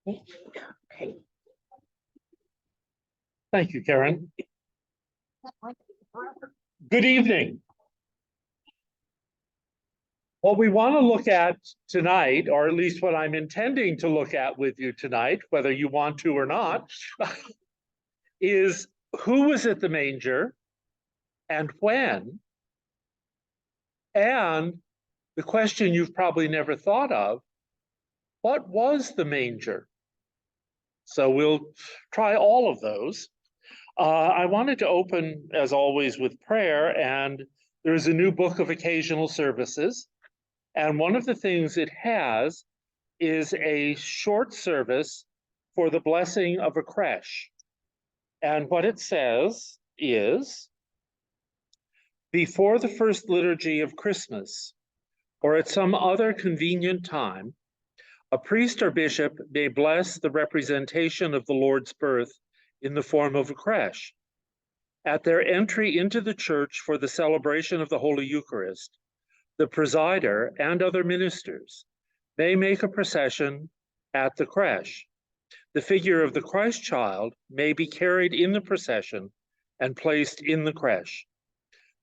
Okay. Thank you, Karen. Good evening. What we want to look at tonight, or at least what I'm intending to look at with you tonight, whether you want to or not, is who was at the manger and when, and the question you've probably never thought of, what was the manger? So we'll try all of those. I wanted to open, as always, with prayer, and there's a new book of occasional services. And one of the things it has is a short service for the blessing of a creche. And what it says is, before the first liturgy of Christmas, or at some other convenient time, a priest or bishop may bless the representation of the Lord's birth in the form of a creche. At their entry into the church for the celebration of the Holy Eucharist, the presider and other ministers may make a procession at the creche. The figure of the Christ child may be carried in the procession and placed in the creche.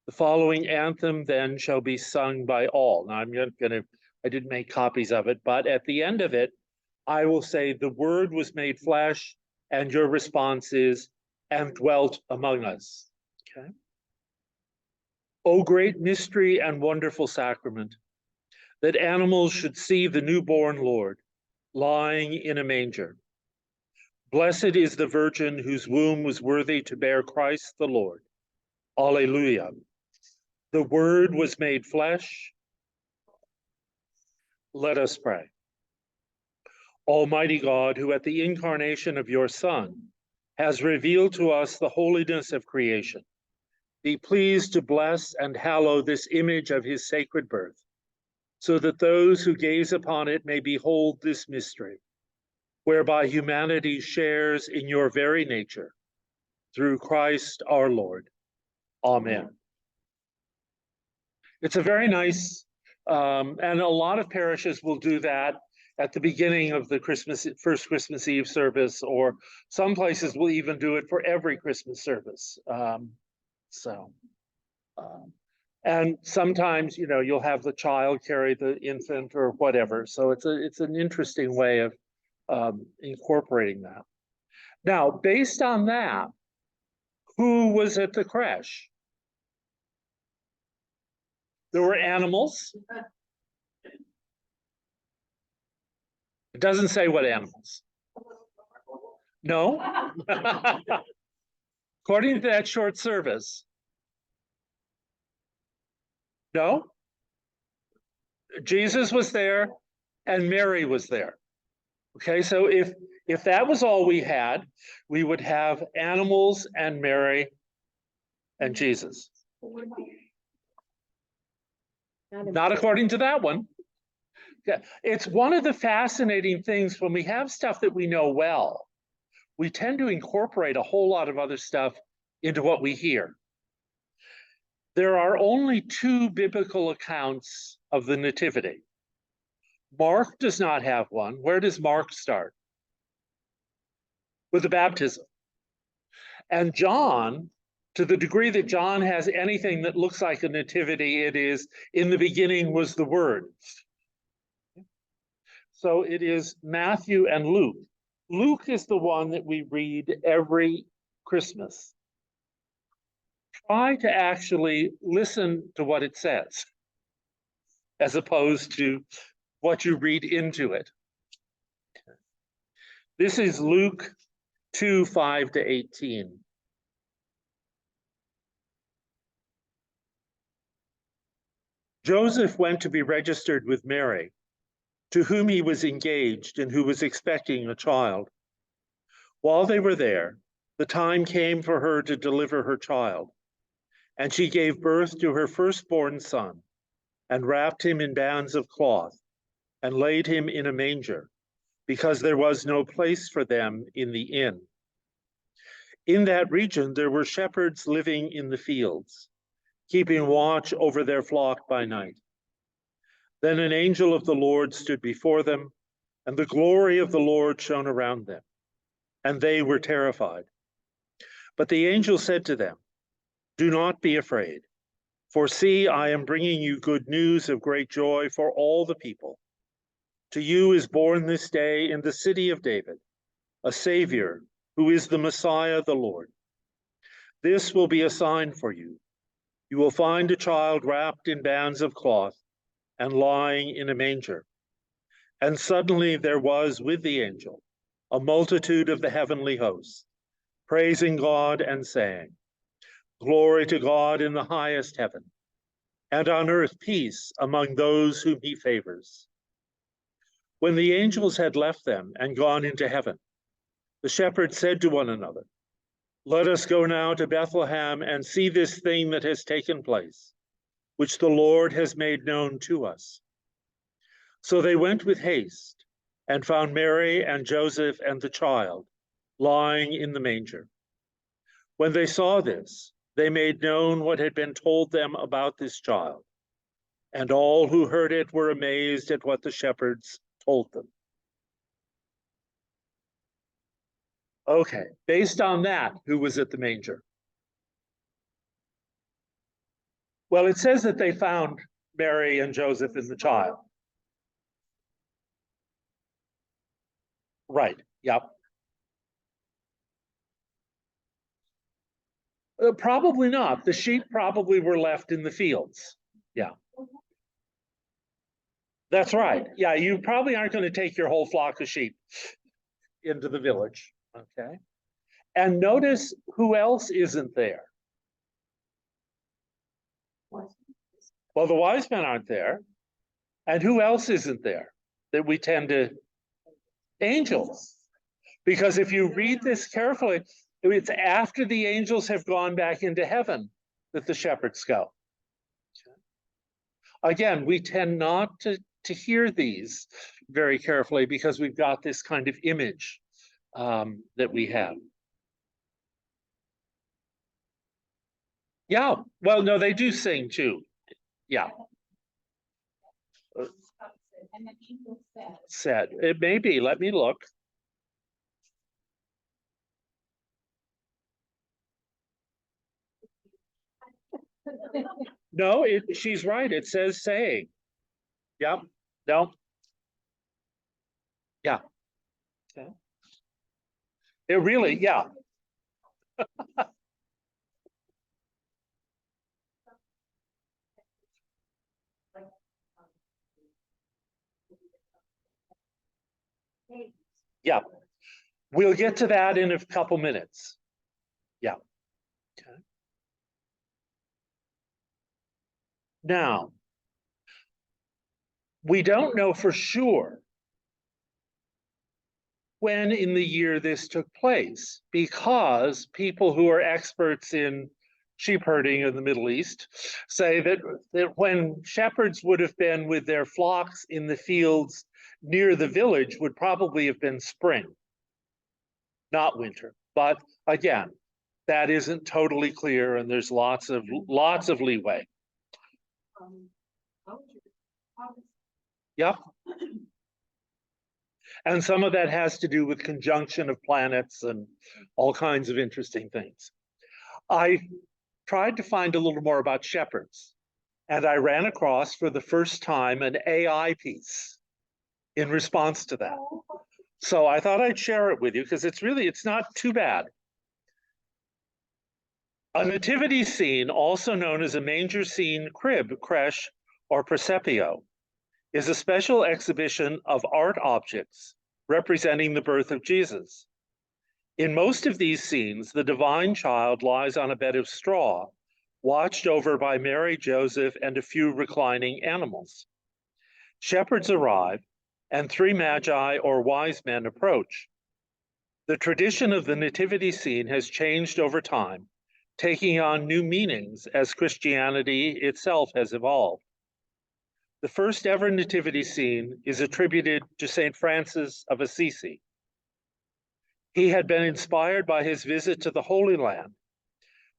The following anthem then shall be sung by all. Now I didn't make copies of it, but at the end of it, I will say the Word was made flesh, and your response is, and dwelt among us. Okay. O great mystery and wonderful sacrament, that animals should see the newborn Lord lying in a manger. Blessed is the Virgin whose womb was worthy to bear Christ the Lord. Alleluia. The Word was made flesh. Let us pray. Almighty God, who at the incarnation of your Son has revealed to us the holiness of creation, be pleased to bless and hallow this image of his sacred birth, so that those who gaze upon it may behold this mystery, whereby humanity shares in your very nature, through Christ our Lord. Amen. It's a very nice, and a lot of parishes will do that at the beginning of the first Christmas Eve service, or some places will even do it for every Christmas service. And sometimes, you'll have the child carry the infant or whatever. So it's an interesting way of incorporating that. Now, based on that, who was at the creche? There were animals. It doesn't say what animals. No. According to that short service. No. Jesus was there and Mary was there. Okay, so if that was all we had, we would have animals and Mary and Jesus. Not according to that one. Yeah, it's one of the fascinating things when we have stuff that we know well, we tend to incorporate a whole lot of other stuff into what we hear. There are only two biblical accounts of the Nativity. Mark does not have one. Where does Mark start? With the baptism. And John, to the degree that John has anything that looks like a nativity, it is, in the beginning was the Word. So it is Matthew and Luke. Luke is the one that we read every Christmas. Try to actually listen to what it says, as opposed to what you read into it. This is Luke 2, 5 to 18. Joseph went to be registered with Mary, to whom he was engaged and who was expecting a child. While they were there, the time came for her to deliver her child, and she gave birth to her firstborn son, and wrapped him in bands of cloth, and laid him in a manger, because there was no place for them in the inn. In that region there were shepherds living in the fields, keeping watch over their flock by night. Then an angel of the Lord stood before them, and the glory of the Lord shone around them, and they were terrified. But the angel said to them, "Do not be afraid, for see, I am bringing you good news of great joy for all the people. To you is born this day in the city of David a Savior, who is the Messiah, the Lord. This will be a sign for you. You will find a child wrapped in bands of cloth and lying in a manger." And suddenly there was with the angel a multitude of the heavenly hosts, praising God and saying, "Glory to God in the highest heaven, and on earth peace among those whom he favors." When the angels had left them and gone into heaven, the shepherds said to one another, "Let us go now to Bethlehem and see this thing that has taken place, which the Lord has made known to us." So they went with haste and found Mary and Joseph and the child lying in the manger. When they saw this, they made known what had been told them about this child, and all who heard it were amazed at what the shepherds told them. Okay, based on that, who was at the manger? Well, it says that they found Mary and Joseph and the child. Right, yep. Probably not. The sheep probably were left in the fields. Yeah. That's right. Yeah, you probably aren't going to take your whole flock of sheep into the village. Okay. And notice who else isn't there. Well, the wise men aren't there. And who else isn't there that we tend to? Angels. Because if you read this carefully, it's after the angels have gone back into heaven that the shepherds go. Again, we tend not to hear these very carefully because we've got this kind of image that we have. Yeah, well, no, they do sing too. Yeah. And the angel Said, it may be, let me look. No, she's right. It says saying. Yep. No. Yeah. Okay. It really, yeah. Yeah. We'll get to that in a couple minutes. Yeah. Okay. Now, we don't know for sure when in the year this took place, because people who are experts in sheep herding in the Middle East say that when shepherds would have been with their flocks in the fields near the village would probably have been spring, not winter. But again, that isn't totally clear, and there's lots of leeway. Yep. And some of that has to do with conjunction of planets and all kinds of interesting things. I tried to find a little more about shepherds, and I ran across for the first time an AI piece in response to that. So I thought I'd share it with you because it's not too bad. A nativity scene, also known as a manger scene, crib, creche, or presepio, is a special exhibition of art objects representing the birth of Jesus. In most of these scenes, the divine child lies on a bed of straw, watched over by Mary, Joseph, and a few reclining animals. Shepherds arrive, and 3 magi or wise men approach. The tradition of the nativity scene has changed over time, taking on new meanings as Christianity itself has evolved. The first ever nativity scene is attributed to St. Francis of Assisi. He had been inspired by his visit to the Holy Land,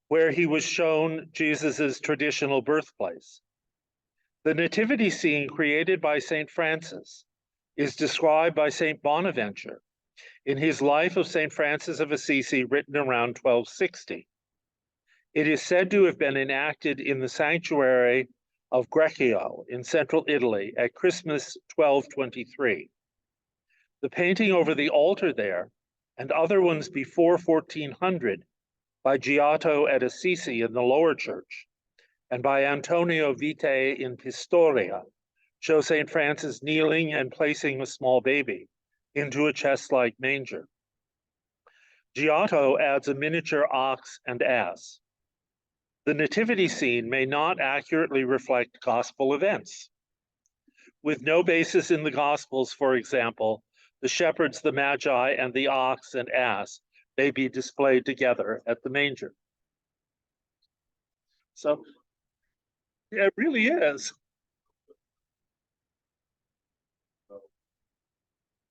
where he was shown Jesus's traditional birthplace. The nativity scene created by St. Francis is described by St. Bonaventure in his Life of St. Francis of Assisi, written around 1260. It is said to have been enacted in the sanctuary of Greccio in central Italy at Christmas 1223. The painting over the altar there, and other ones before 1400, by Giotto at Assisi in the lower church, and by Antonio Vite in Pistoria, show St. Francis kneeling and placing a small baby into a chest-like manger. Giotto adds a miniature ox and ass. The nativity scene may not accurately reflect gospel events. With no basis in the Gospels, for example, the shepherds, the magi, and the ox and ass may be displayed together at the manger. So it really is.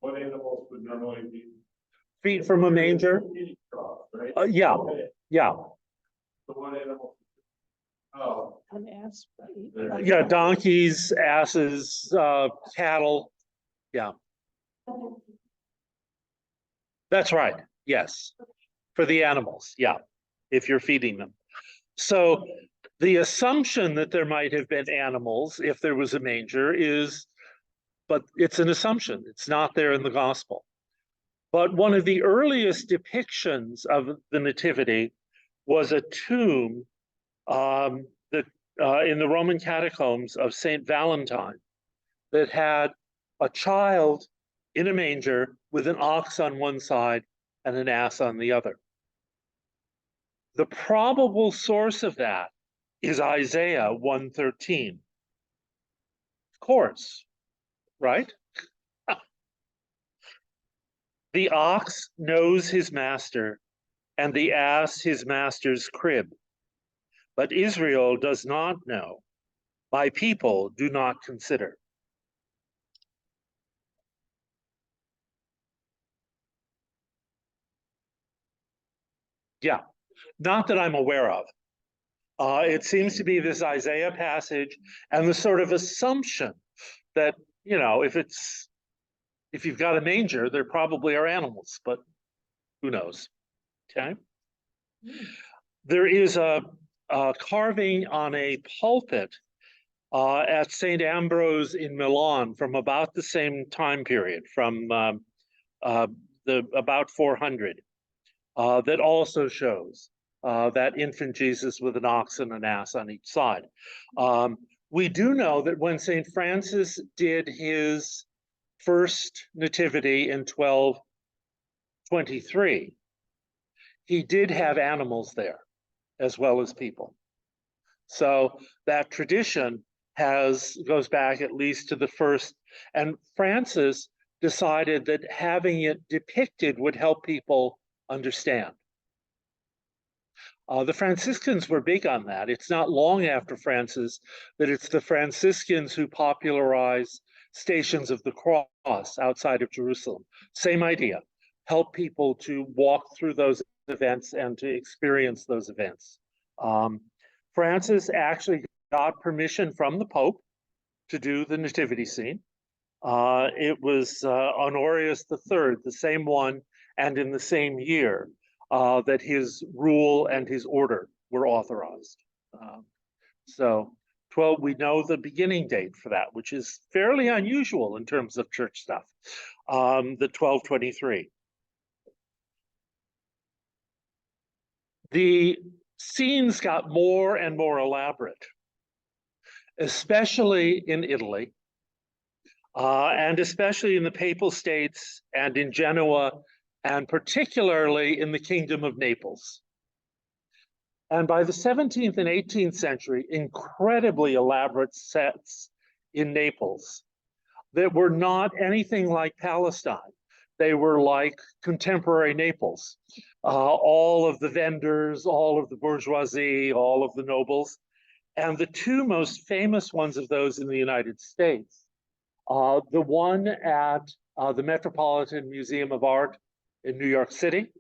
What animals would normally be? Feet from a manger? Right? Yeah, yeah. So what animals? Oh. An ass, right? Yeah, donkeys, asses, cattle. Yeah, that's right. Yes, for the animals. Yeah, if you're feeding them. So the assumption that there might have been animals if there was a manger is, but it's an assumption. It's not there in the gospel. But one of the earliest depictions of the nativity was a tomb that in the Roman catacombs of Saint Valentine that had a child in a manger with an ox on one side and an ass on the other. The probable source of that is Isaiah 1:13. Of course, right? The ox knows his master, and the ass his master's crib. But Israel does not know. My people do not consider. Yeah, not that I'm aware of. It seems to be this Isaiah passage and the sort of assumption that, you know, if you've got a manger, there probably are animals, but who knows? Okay. There is a carving on a pulpit at St. Ambrose in Milan from about the same time period, from the about 400, that also shows that infant Jesus with an ox and an ass on each side. We do know that when St. Francis did his first nativity in 1223, he did have animals there as well as people. So that tradition goes back at least to the first, and Francis decided that having it depicted would help people understand. The Franciscans were big on that. It's not long after Francis that it's the Franciscans who popularize Stations of the Cross outside of Jerusalem. Same idea, help people to walk through those events and to experience those events. Francis actually got permission from the Pope to do the nativity scene. It was Honorius III, the same one, and in the same year, that his rule and his order were authorized. So 12, we know the beginning date for that, which is fairly unusual in terms of church stuff, the 1223. The scenes got more and more elaborate, especially in Italy, and especially in the Papal States and in Genoa, and particularly in the Kingdom of Naples. And by the 17th and 18th century, incredibly elaborate sets in Naples that were not anything like Palestine. They were like contemporary Naples. All of the vendors, all of the bourgeoisie, all of the nobles. And the two most famous ones of those in the United States, the one at the Metropolitan Museum of Art in New York City,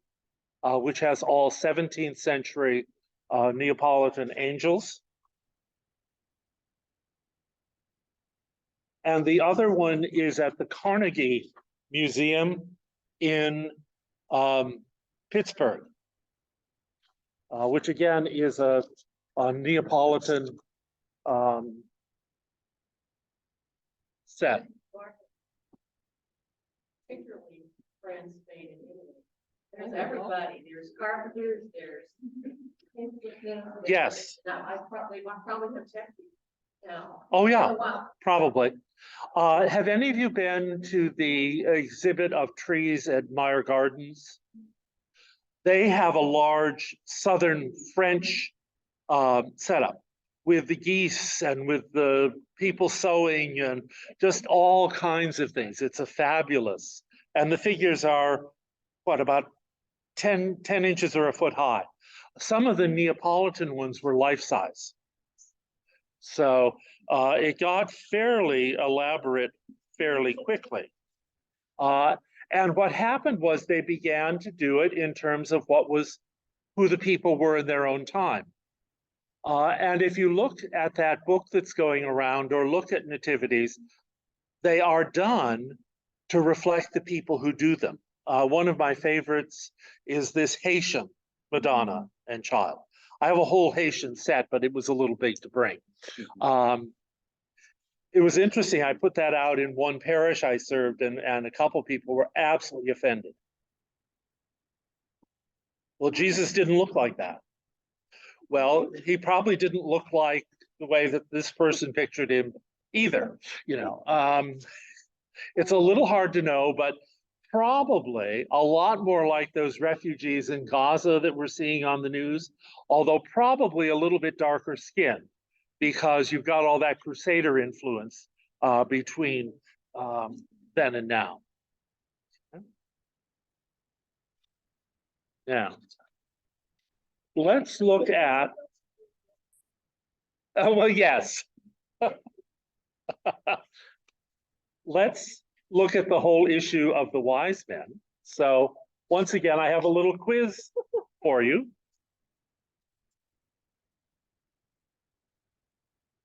which has all 17th century Neapolitan angels. and the other one is at the Carnegie Museum in Pittsburgh, which again is a Neapolitan set. Particularly France, Spain, and Italy. There's everybody, there's carpenters, there's. Yes. Now, I probably have checked these now. Oh, yeah, Oh, wow. probably. Have any of you been to the exhibit of trees at Meyer Gardens? They have a large southern French setup with the geese and with the people sewing and just all kinds of things. It's a fabulous. And the figures are, what, about 10 inches or a foot high. Some of the Neapolitan ones were life-size. So it got fairly elaborate fairly quickly. And what happened was they began to do it in terms of who the people were in their own time. And if you look at that book that's going around or look at nativities, they are done to reflect the people who do them. One of my favorites is this Haitian Madonna and Child. I have a whole Haitian set, but it was a little big to bring. It was interesting. I put that out in one parish I served, and a couple people were absolutely offended. Well, Jesus didn't look like that. Well, he probably didn't look like the way that this person pictured him either. It's a little hard to know, but probably a lot more like those refugees in Gaza that we're seeing on the news, although probably a little bit darker skin, because you've got all that Crusader influence between then and now. Now, let's look at, well, yes. Let's look at the whole issue of the wise men. So once again, I have a little quiz for you.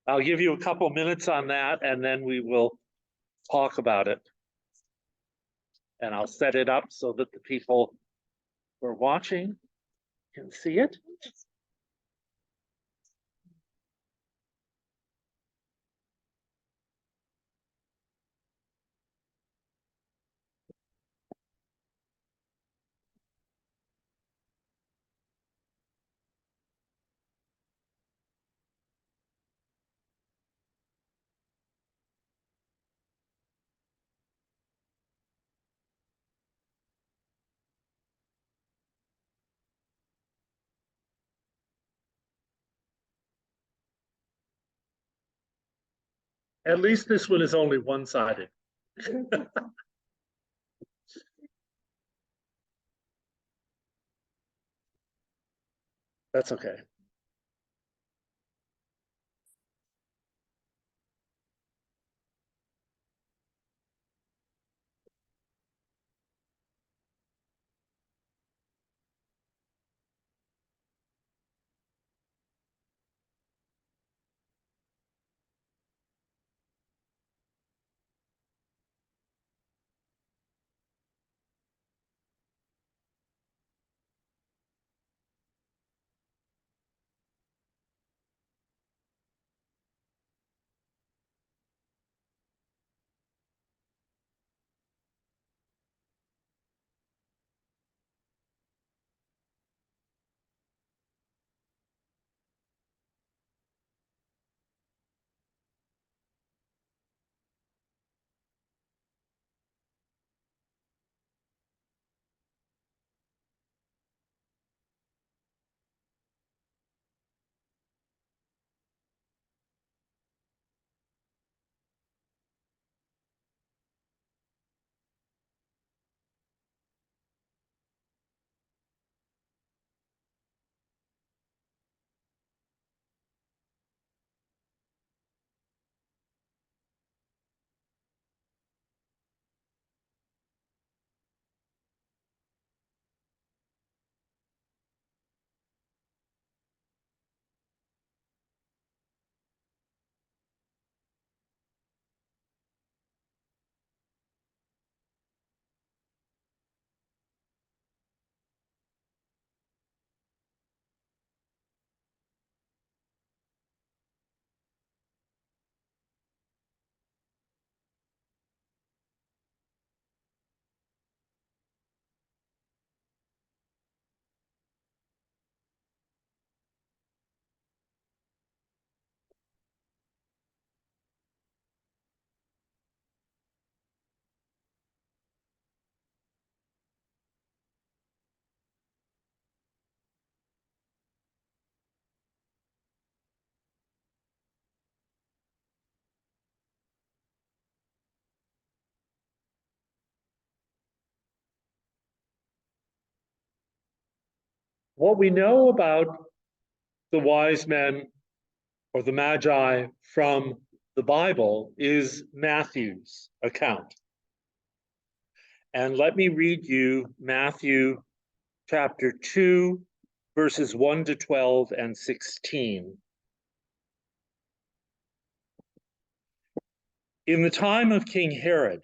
I'll give you a couple minutes on that, and then we will talk about it. And I'll set it up so that the people who are watching can see it. At least this one is only one-sided. That's okay. What we know about the wise men or the Magi from the Bible is Matthew's account. And let me read you Matthew chapter 2, verses 1 to 12 and 16. In the time of King Herod,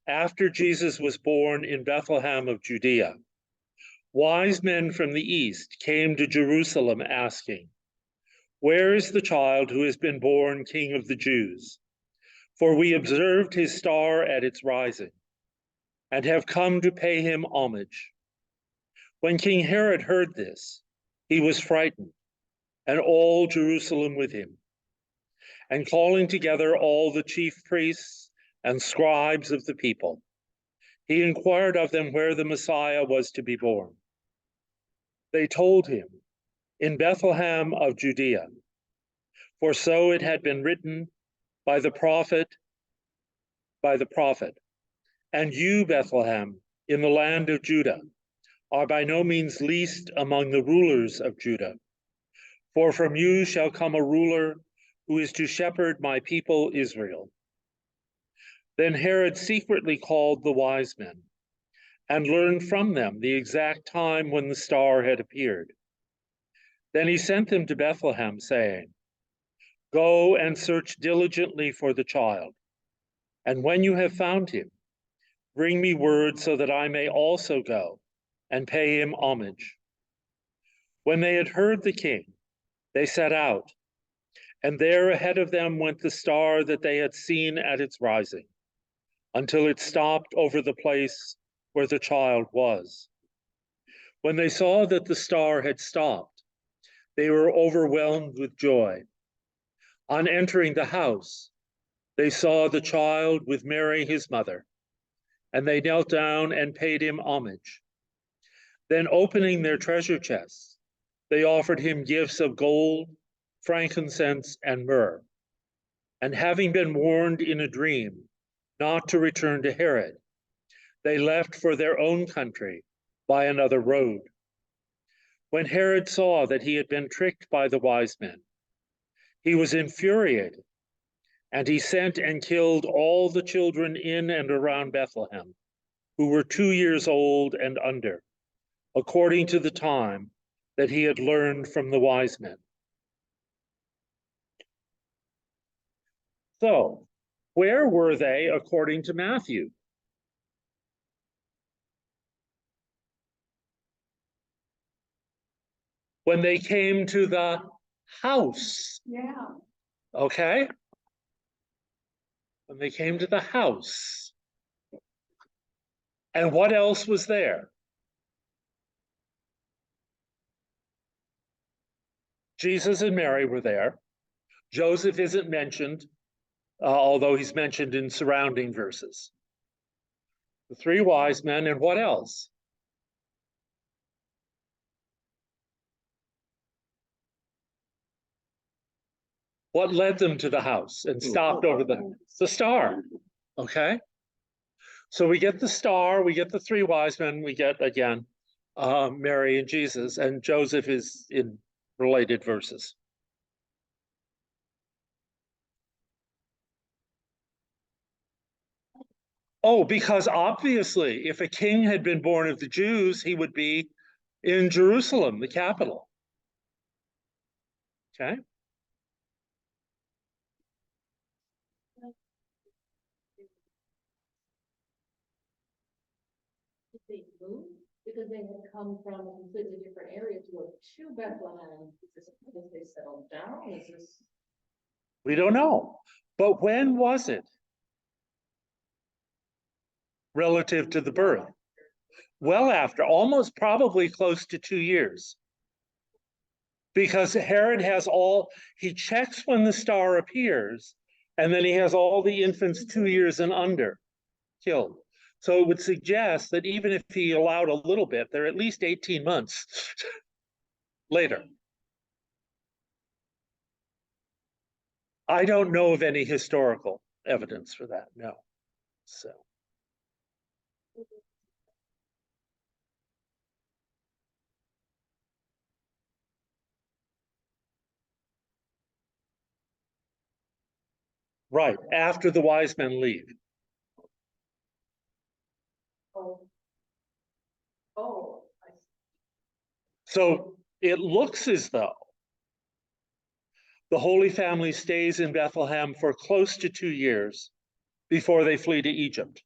after Jesus was born in Bethlehem of Judea, wise men from the east came to Jerusalem asking, "Where is the child who has been born King of the Jews? For we observed his star at its rising and have come to pay him homage." When King Herod heard this, he was frightened, and all Jerusalem with him. And calling together all the chief priests and scribes of the people, he inquired of them where the Messiah was to be born. They told him, "In Bethlehem of Judea, for so it had been written by the prophet, and you, Bethlehem, in the land of Judah, are by no means least among the rulers of Judah. For from you shall come a ruler who is to shepherd my people Israel." Then Herod secretly called the wise men and learned from them the exact time when the star had appeared. Then he sent them to Bethlehem, saying, "Go and search diligently for the child, and when you have found him, bring me word so that I may also go and pay him homage." When they had heard the king, they set out, and there ahead of them went the star that they had seen at its rising, until it stopped over the place where the child was. When they saw that the star had stopped, they were overwhelmed with joy. On entering the house, they saw the child with Mary, his mother, and they knelt down and paid him homage. Then, opening their treasure chests, they offered him gifts of gold, frankincense, and myrrh. And having been warned in a dream not to return to Herod, they left for their own country by another road. When Herod saw that he had been tricked by the wise men, he was infuriated, and he sent and killed all the children in and around Bethlehem who were 2 years old and under, according to the time that he had learned from the wise men. So, where were they according to Matthew? When they came to the house, Yeah. okay? When they came to the house. And what else was there? Jesus and Mary were there. Joseph isn't mentioned, although he's mentioned in surrounding verses. The 3 wise men, and what else? What led them to the house and stopped over the star? Okay. So we get the star, we get the 3 wise men, we get, again, Mary and Jesus, and Joseph is in related verses. Oh, because obviously, if a king had been born of the Jews, he would be in Jerusalem, the capital. Okay. They moved because they had come from a completely different area to Bethlehem. Because they settled down, is this? We don't know. But when was it relative to the birth? Well after, almost probably close to 2 years. Because Herod has he checks when the star appears, and then he has all the infants 2 years and under killed. So it would suggest that even if he allowed a little bit, they're at least 18 months later. I don't know of any historical evidence for that, no. So. Right, after the wise men leave. Oh. Oh, I see. So it looks as though the Holy Family stays in Bethlehem for close to 2 years before they flee to Egypt.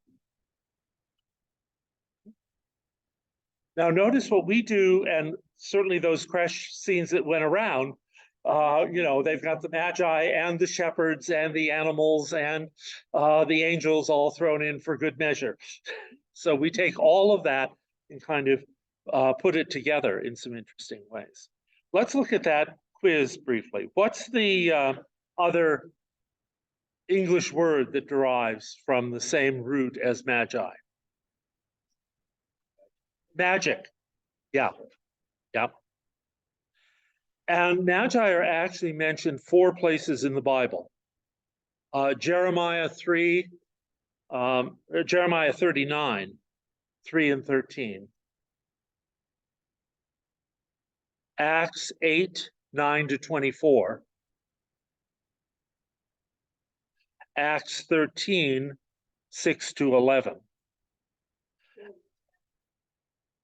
Now, notice what we do, and certainly those creche scenes that went around, they've got the Magi and the shepherds and the animals and the angels all thrown in for good measure. So we take all of that and kind of put it together in some interesting ways. Let's look at that quiz briefly. What's the other English word that derives from the same root as Magi? Magic. Yeah. Yeah. And Magi are actually mentioned 4 places in the Bible. Jeremiah 3, Jeremiah 39, 3 and 13. Acts 8, 9 to 24. Acts 13, 6 to 11.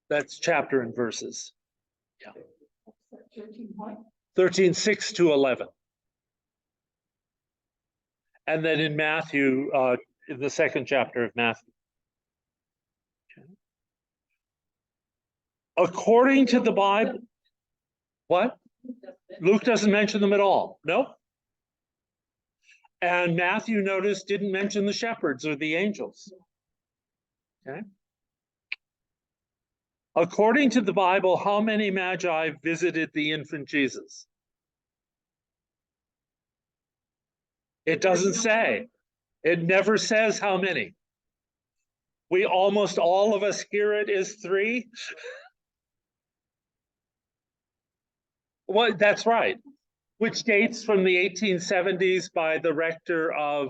That's chapter and verses. Yeah. 13, 6 to 11. And then in Matthew, in the 2nd chapter of Matthew. Okay. According to the Bible, what? Luke doesn't mention them at all. Nope. And Matthew, notice, didn't mention the shepherds or the angels. Okay. According to the Bible, how many Magi visited the infant Jesus? It doesn't say. It never says how many. We almost all of us hear it as 3. Well, that's right. Which dates from the 1870s by the rector of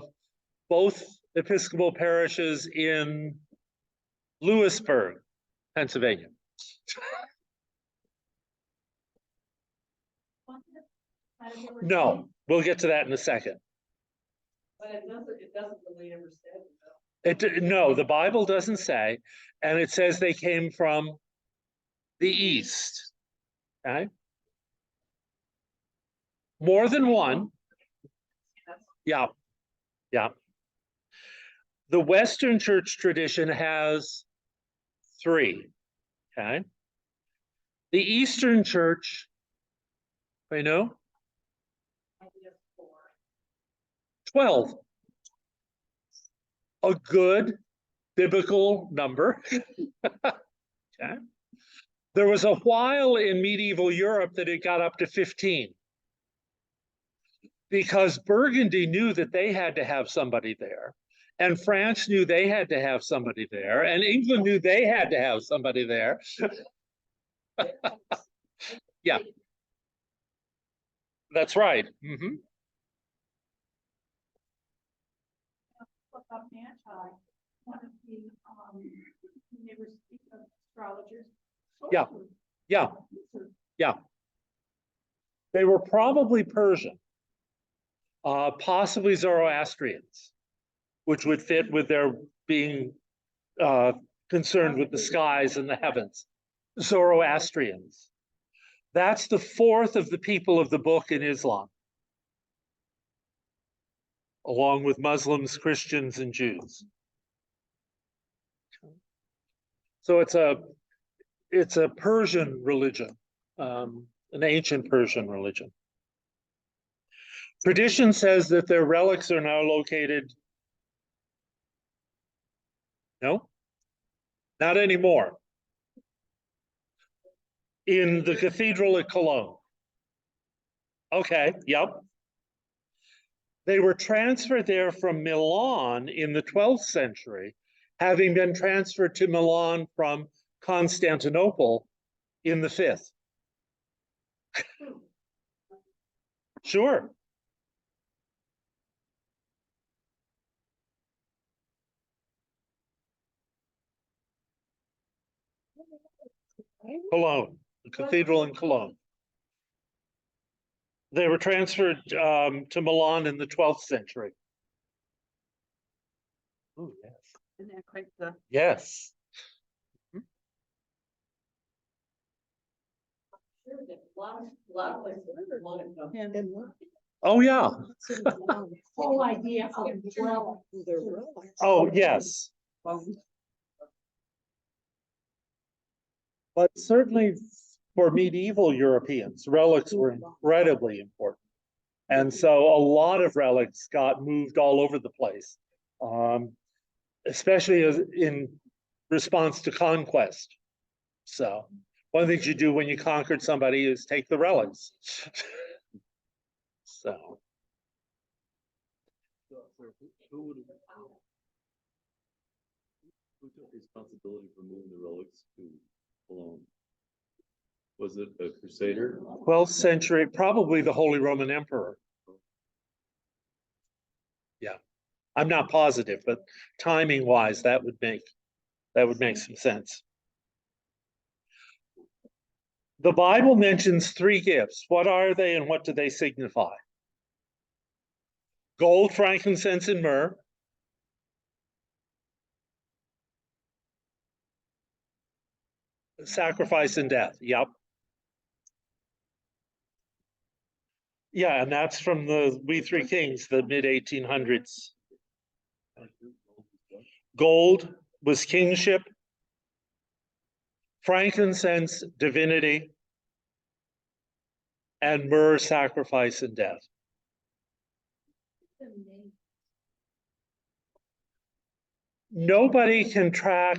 both Episcopal parishes in Lewisburg, Pennsylvania. No, we'll get to that in a second. But it doesn't really ever say. No, the Bible doesn't say, and it says they came from the east. Okay. More than one. Yeah. Yeah. The Western church tradition has 3. Okay. The Eastern church, I know, 12. A good biblical number. Okay. There was a while in medieval Europe that it got up to 15. Because Burgundy knew that they had to have somebody there. And France knew they had to have somebody there. And England knew they had to have somebody there. Yeah. That's right. Mm-hmm. What about Magi? One of the neighbors of astrologers. Yeah. Yeah. Yeah. They were probably Persian, possibly Zoroastrians, which would fit with their being concerned with the skies and the heavens. Zoroastrians. That's the 4th of the people of the book in Islam, along with Muslims, Christians, and Jews. So it's a Persian religion, an ancient Persian religion. Tradition says that their relics are now located. No, not anymore. In the cathedral at Cologne. Okay, yep. They were transferred there from Milan in the 12th century, having been transferred to Milan from Constantinople in the 5th. Sure. Cologne, the cathedral in Cologne. They were transferred to Milan in the 12th century. Oh, yes. Isn't that quite the? Yes. Sure, there's a lot of places that want to come. Oh, yeah. Whole idea of umbrella. Oh, yes. But certainly for medieval Europeans, relics were incredibly important. And so a lot of relics got moved all over the place, especially in response to conquest. So one of the things you do when you conquered somebody is take the relics. So. Who took responsibility for moving the relics to Cologne? Was it a crusader? 12th century, probably the Holy Roman Emperor. Yeah, I'm not positive, but timing wise, that would make some sense. The Bible mentions 3 gifts. What are they and what do they signify? Gold, frankincense, and myrrh. Sacrifice and death. Yep. Yeah, and that's from the We Three Kings, the mid-1800s. Gold was kingship. Frankincense, divinity. And myrrh, sacrifice and death. Nobody can track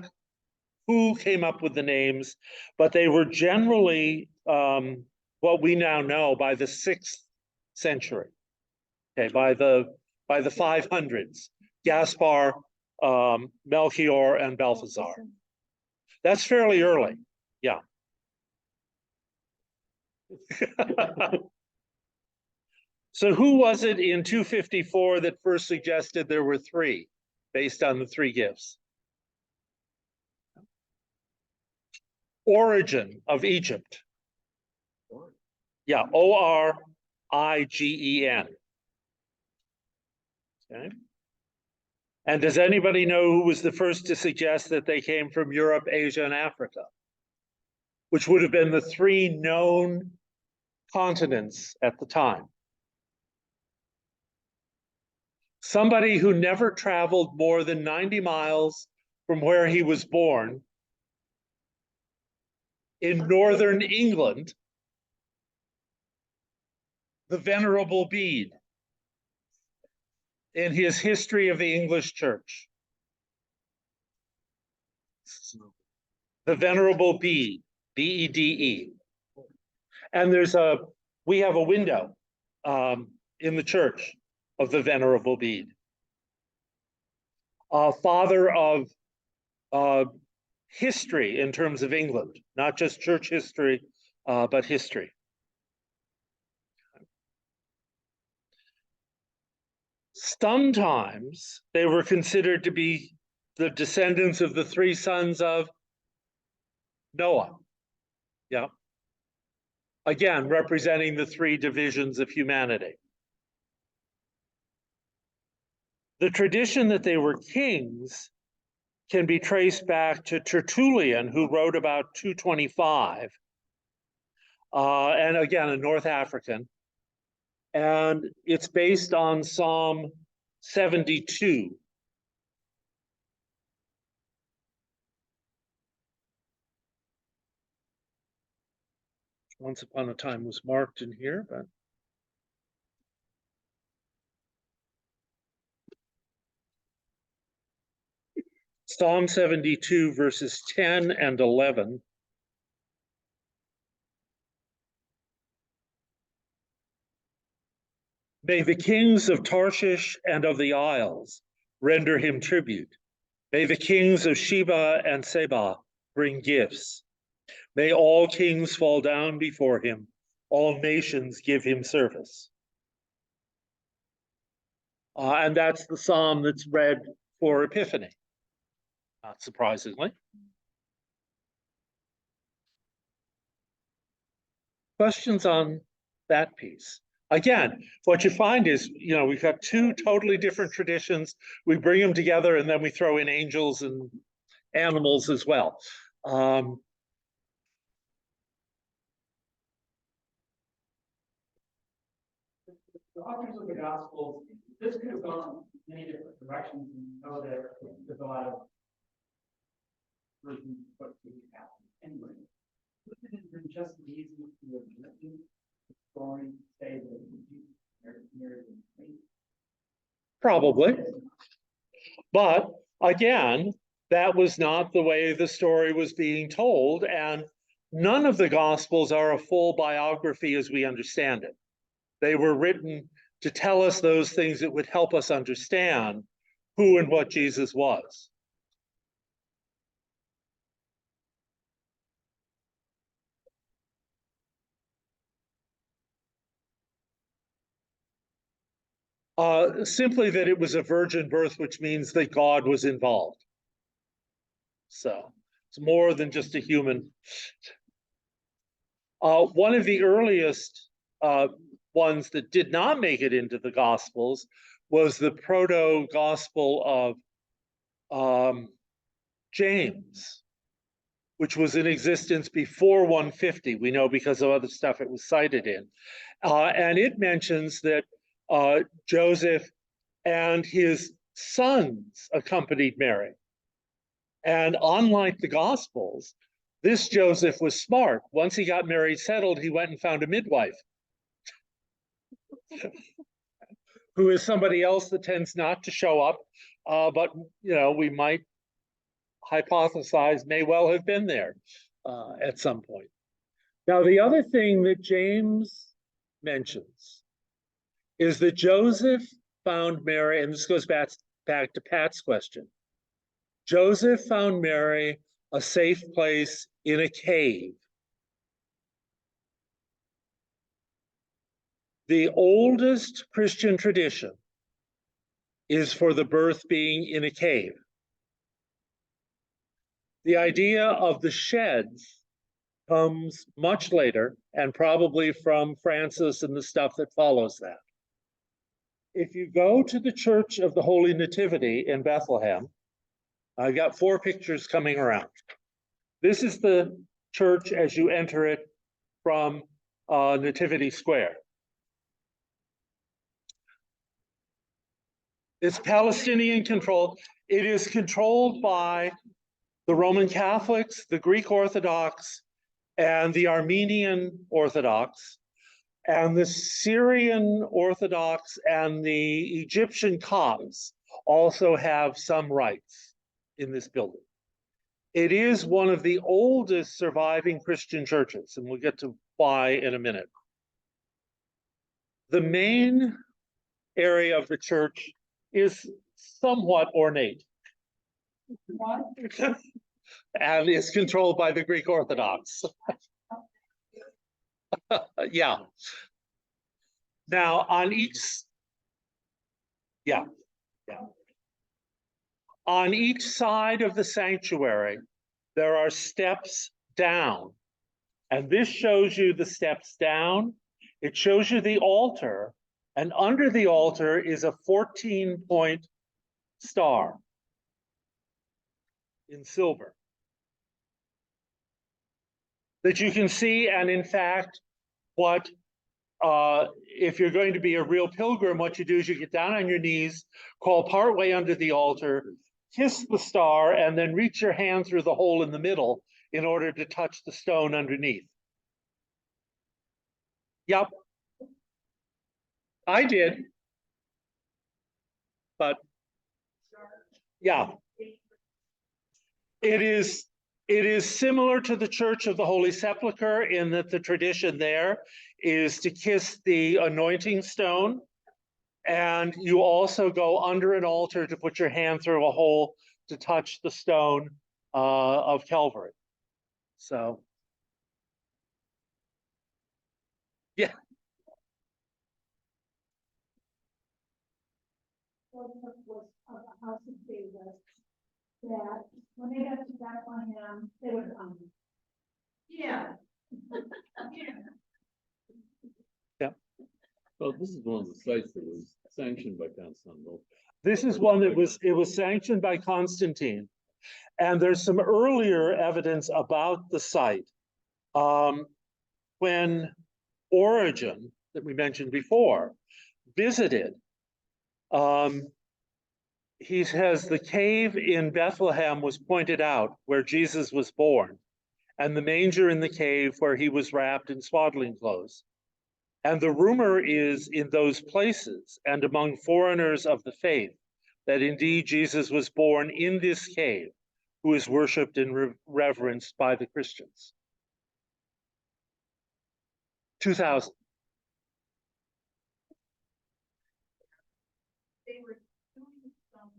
who came up with the names, but they were generally what we now know by the 6th century. Okay, by the 500s, Gaspar, Melchior, and Balthazar. That's fairly early. Yeah. So who was it in 254 that first suggested there were 3 based on the 3 gifts? Origin of Egypt. Yeah, Origen. Okay. And does anybody know who was the first to suggest that they came from Europe, Asia, and Africa? Which would have been the 3 known continents at the time. Somebody who never traveled more than 90 miles from where he was born in northern England, the Venerable Bede, in his History of the English Church. The Venerable Bede, B-E-D-E. And we have a window in the church of the Venerable Bede. Father of history in terms of England, not just church history, but history. Sometimes they were considered to be the descendants of the 3 sons of Noah. Yeah. Again, representing the 3 divisions of humanity. The tradition that they were kings can be traced back to Tertullian, who wrote about 225, and again, a North African. And it's based on Psalm 72. Once upon a time was marked in here, but Psalm 72 verses 10 and 11. May the kings of Tarshish and of the isles render him tribute. May the kings of Sheba and Seba bring gifts. May all kings fall down before him, all nations give him service. And that's the psalm that's read for Epiphany, not surprisingly. Questions on that piece? Again, what you find is, we've got two totally different traditions. We bring them together and then we throw in angels and animals as well. The authors of the Gospels, this could have gone many different directions, and you know that there's a lot of versions of what could happen anyway. Would it have been just as easy to have written the story, say that Probably. But again, that was not the way the story was being told, and none of the Gospels are a full biography as we understand it. They were written to tell us those things that would help us understand who and what Jesus was. Simply that it was a virgin birth, which means that God was involved. So it's more than just a human. One of the earliest ones that did not make it into the Gospels was the proto-gospel of James, which was in existence before 150. We know because of other stuff it was cited in. And it mentions that Joseph and his sons accompanied Mary. And unlike the Gospels, this Joseph was smart. Once he got Mary settled, he went and found a midwife, who is somebody else that tends not to show up, but we might hypothesize may well have been there at some point. Now, the other thing that James mentions is that Joseph found Mary, and this goes back to Pat's question. Joseph found Mary a safe place in a cave. The oldest Christian tradition is for the birth being in a cave. The idea of the sheds comes much later, and probably from Francis and the stuff that follows that. If you go to the Church of the Holy Nativity in Bethlehem, I've got 4 pictures coming around. This is the church as you enter it from Nativity Square. It's Palestinian controlled. It is controlled by the Roman Catholics, the Greek Orthodox, and the Armenian Orthodox, and the Syrian Orthodox and the Egyptian Copts also have some rights in this building. It is one of the oldest surviving Christian churches, and we'll get to why in a minute. The main area of the church is somewhat ornate and is controlled by the Greek Orthodox. Yeah. Now, on each side of the sanctuary, there are steps down. And this shows you the steps down. It shows you the altar. And under the altar is a 14-point star in silver that you can see. And in fact, if you're going to be a real pilgrim, what you do is you get down on your knees, crawl partway under the altar, kiss the star, and then reach your hand through the hole in the middle in order to touch the stone underneath. Yep. I did. But yeah. It is similar to the Church of the Holy Sepulchre in that the tradition there is to kiss the anointing stone, and you also go under an altar to put your hand through a hole to touch the stone of Calvary. So, yeah. Was of the house of David, that when they got to Bethlehem, they would Yeah. Yeah. This is one of the sites that was sanctioned by Constantinople. This is one that was sanctioned by Constantine. And there's some earlier evidence about the site. When Origen, that we mentioned before, visited, he says the cave in Bethlehem was pointed out where Jesus was born, and the manger in the cave where he was wrapped in swaddling clothes. And the rumor is in those places and among foreigners of the faith that indeed Jesus was born in this cave, who is worshipped and reverenced by the Christians. 2000. They were doing some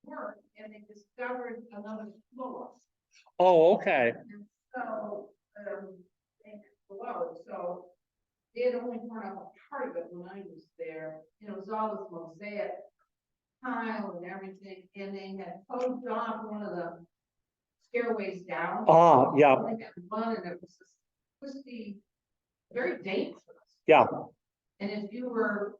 work and they discovered another floor. Oh, okay. And so, they exploded, so they had only torn up a part of it when I was there. You know, it was all this mosaic tile and everything, and they had closed off one of the stairways down. Ah, yeah, They had one, and it was this twisty, very dangerous. yeah. And if you were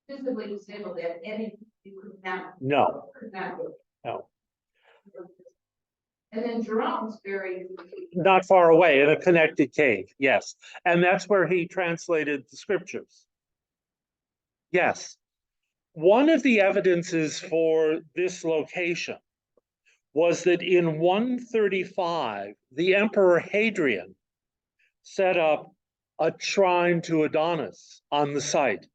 physically disabled at any, you could not, No, could not do it. no. And then Jerome's buried. Not far away in a connected cave, yes. And that's where he translated the scriptures. Yes. One of the evidences for this location was that in 135, the Emperor Hadrian set up a shrine to Adonis on the site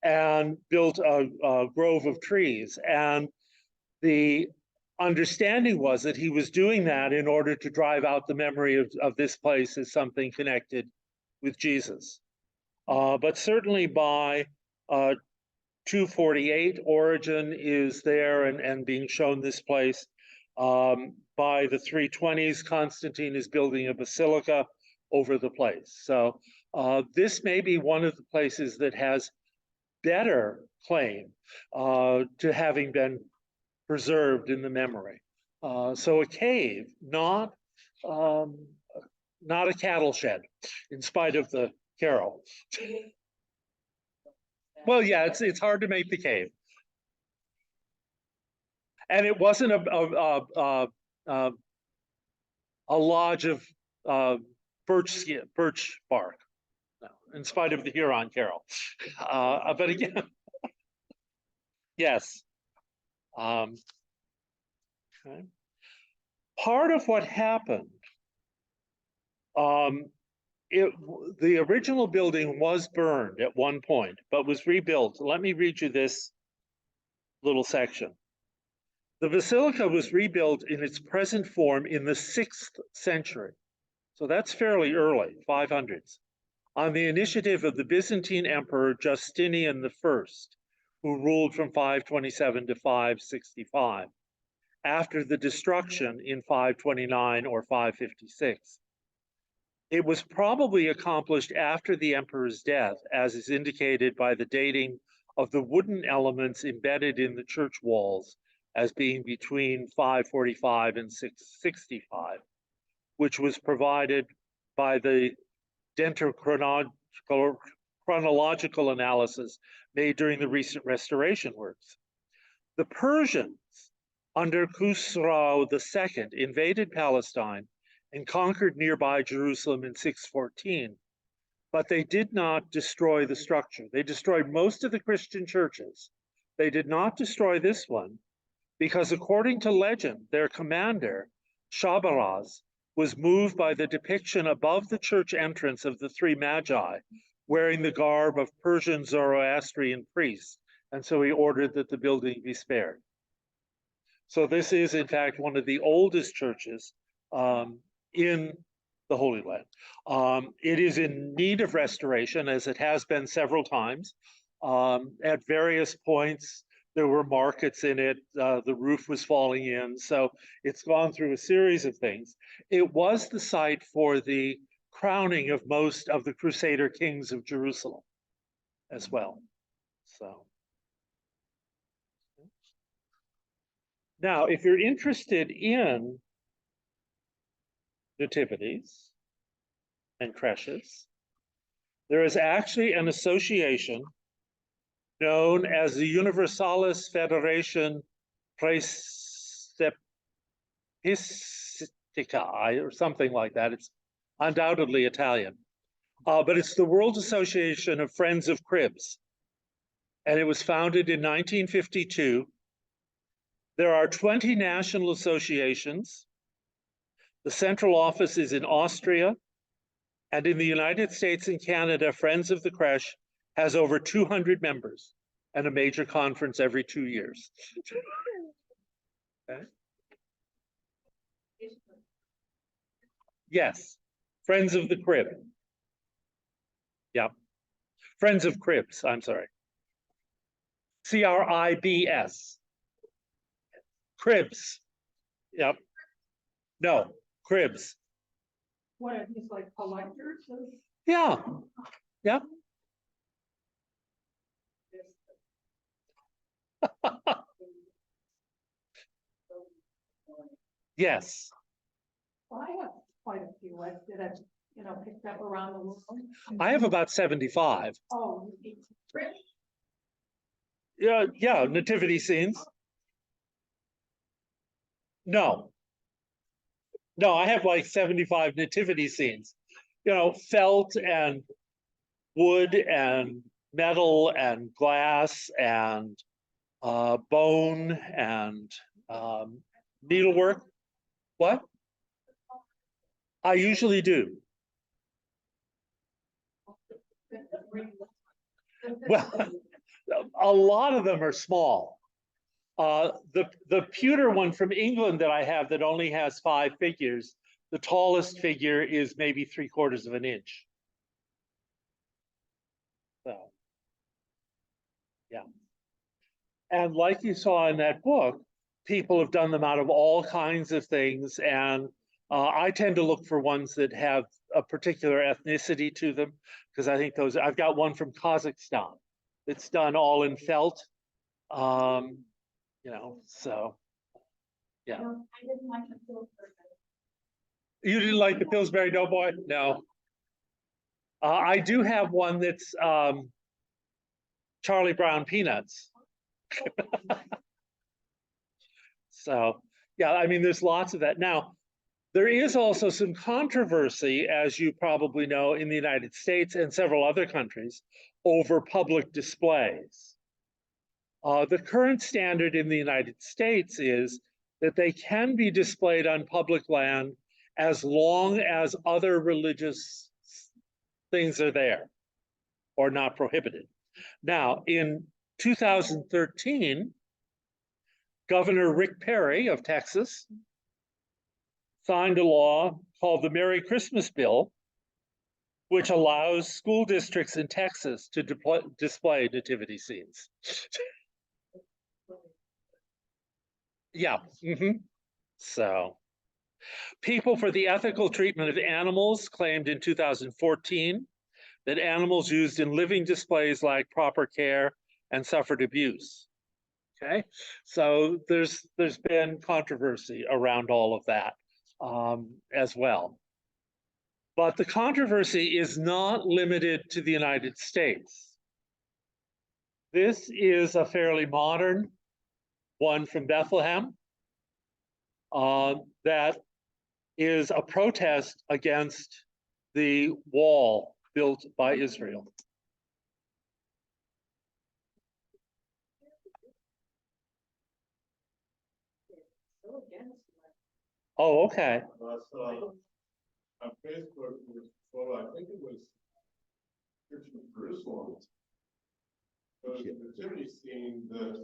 and built a grove of trees. And the understanding was that he was doing that in order to drive out the memory of this place as something connected with Jesus. But certainly by 248, Origen is there and being shown this place. By the 320s, Constantine is building a basilica over the place. So this may be one of the places that has better claim to having been preserved in the memory. So a cave, not a cattle shed, in spite of the carol. Well, yeah, it's hard to make the cave, and it wasn't a lodge of birch bark, no, in spite of the Huron carol. But again, yes. Okay. Part of what happened, the original building was burned at one point, but was rebuilt. Let me read you this little section. The basilica was rebuilt in its present form in the 6th century. So that's fairly early, 500s, on the initiative of the Byzantine Emperor Justinian I, who ruled from 527 to 565, after the destruction in 529 or 556. It was probably accomplished after the emperor's death, as is indicated by the dating of the wooden elements embedded in the church walls as being between 545 and 665, which was provided by the dendrochronological analysis made during the recent restoration works. The Persians, under Khusrau II, invaded Palestine and conquered nearby Jerusalem in 614, but they did not destroy the structure. They destroyed most of the Christian churches. They did not destroy this one because, according to legend, their commander, Shabaraz, was moved by the depiction above the church entrance of the three magi wearing the garb of Persian Zoroastrian priests, and so he ordered that the building be spared. So this is, in fact, one of the oldest churches in the Holy Land. It is in need of restoration, as it has been several times. At various points, there were markets in it, the roof was falling in, so it's gone through a series of things. It was the site for the crowning of most of the Crusader kings of Jerusalem as well. So. Now, if you're interested in nativities and creches, There is actually an association known as the Universalis Federation Praesepistica or something like that. It's undoubtedly Italian. But it's the World Association of Friends of Cribs. And it was founded in 1952. There are 20 national associations. The central office is in Austria. And in the United States and Canada, Friends of the Creche has over 200 members and a major conference every 2 years. Okay. Yes, Friends of the Crib. Yeah, Friends of Cribs, I'm sorry. CRIBS. Cribs. Yep. No, Cribs. What are these, like collectors? Yeah. Yep. Yes. Well, I have quite a few that I've, picked up around the world. I have about 75. Oh, you need to- Yeah, nativity scenes. No. No, I have like 75 nativity scenes. Felt and wood and metal and glass and bone and needlework. What? I usually do. Well, a lot of them are small. The pewter one from England that I have that only has 5 figures, the tallest figure is maybe 3/4 of an inch. So, yeah. And like you saw in that book, people have done them out of all kinds of things. And I tend to look for ones that have a particular ethnicity to them, because I think those, I've got one from Kazakhstan that's done all in felt. So, yeah. No, I didn't like the filter. You didn't like the Pillsbury Doughboy? No. I do have one that's Charlie Brown Peanuts. So, yeah, I mean, there's lots of that. Now, there is also some controversy, as you probably know, in the United States and several other countries over public displays. The current standard in the United States is that they can be displayed on public land as long as other religious things are there or not prohibited. Now, in 2013, Governor Rick Perry of Texas signed a law called the Merry Christmas Bill, which allows school districts in Texas to display nativity scenes. Yeah. So, People for the Ethical Treatment of Animals claimed in 2014 that animals used in living displays lacked proper care and suffered abuse. Okay, so there's been controversy around all of that as well. But the controversy is not limited to the United States. This is a fairly modern one from Bethlehem that is a protest against the wall built by Israel. Oh, okay. So on Facebook, there was a photo, I think it was Church of Jerusalem. The nativity scene that,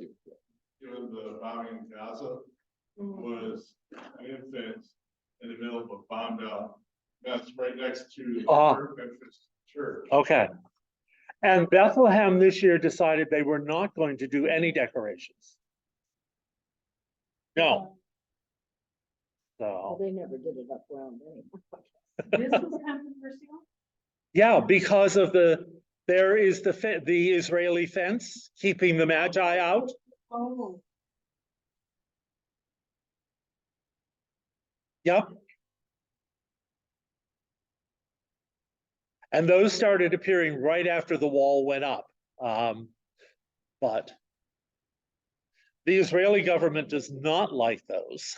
given the bombing in Gaza, was an infant in the middle of a bombed out mess right next to the church. Okay. And Bethlehem this year decided they were not going to do any decorations. No. So, They never did it up round anyway. This was controversial? yeah, because of there is the Israeli fence keeping the Magi out. Oh, Yep. And those started appearing right after the wall went up. But the Israeli government does not like those.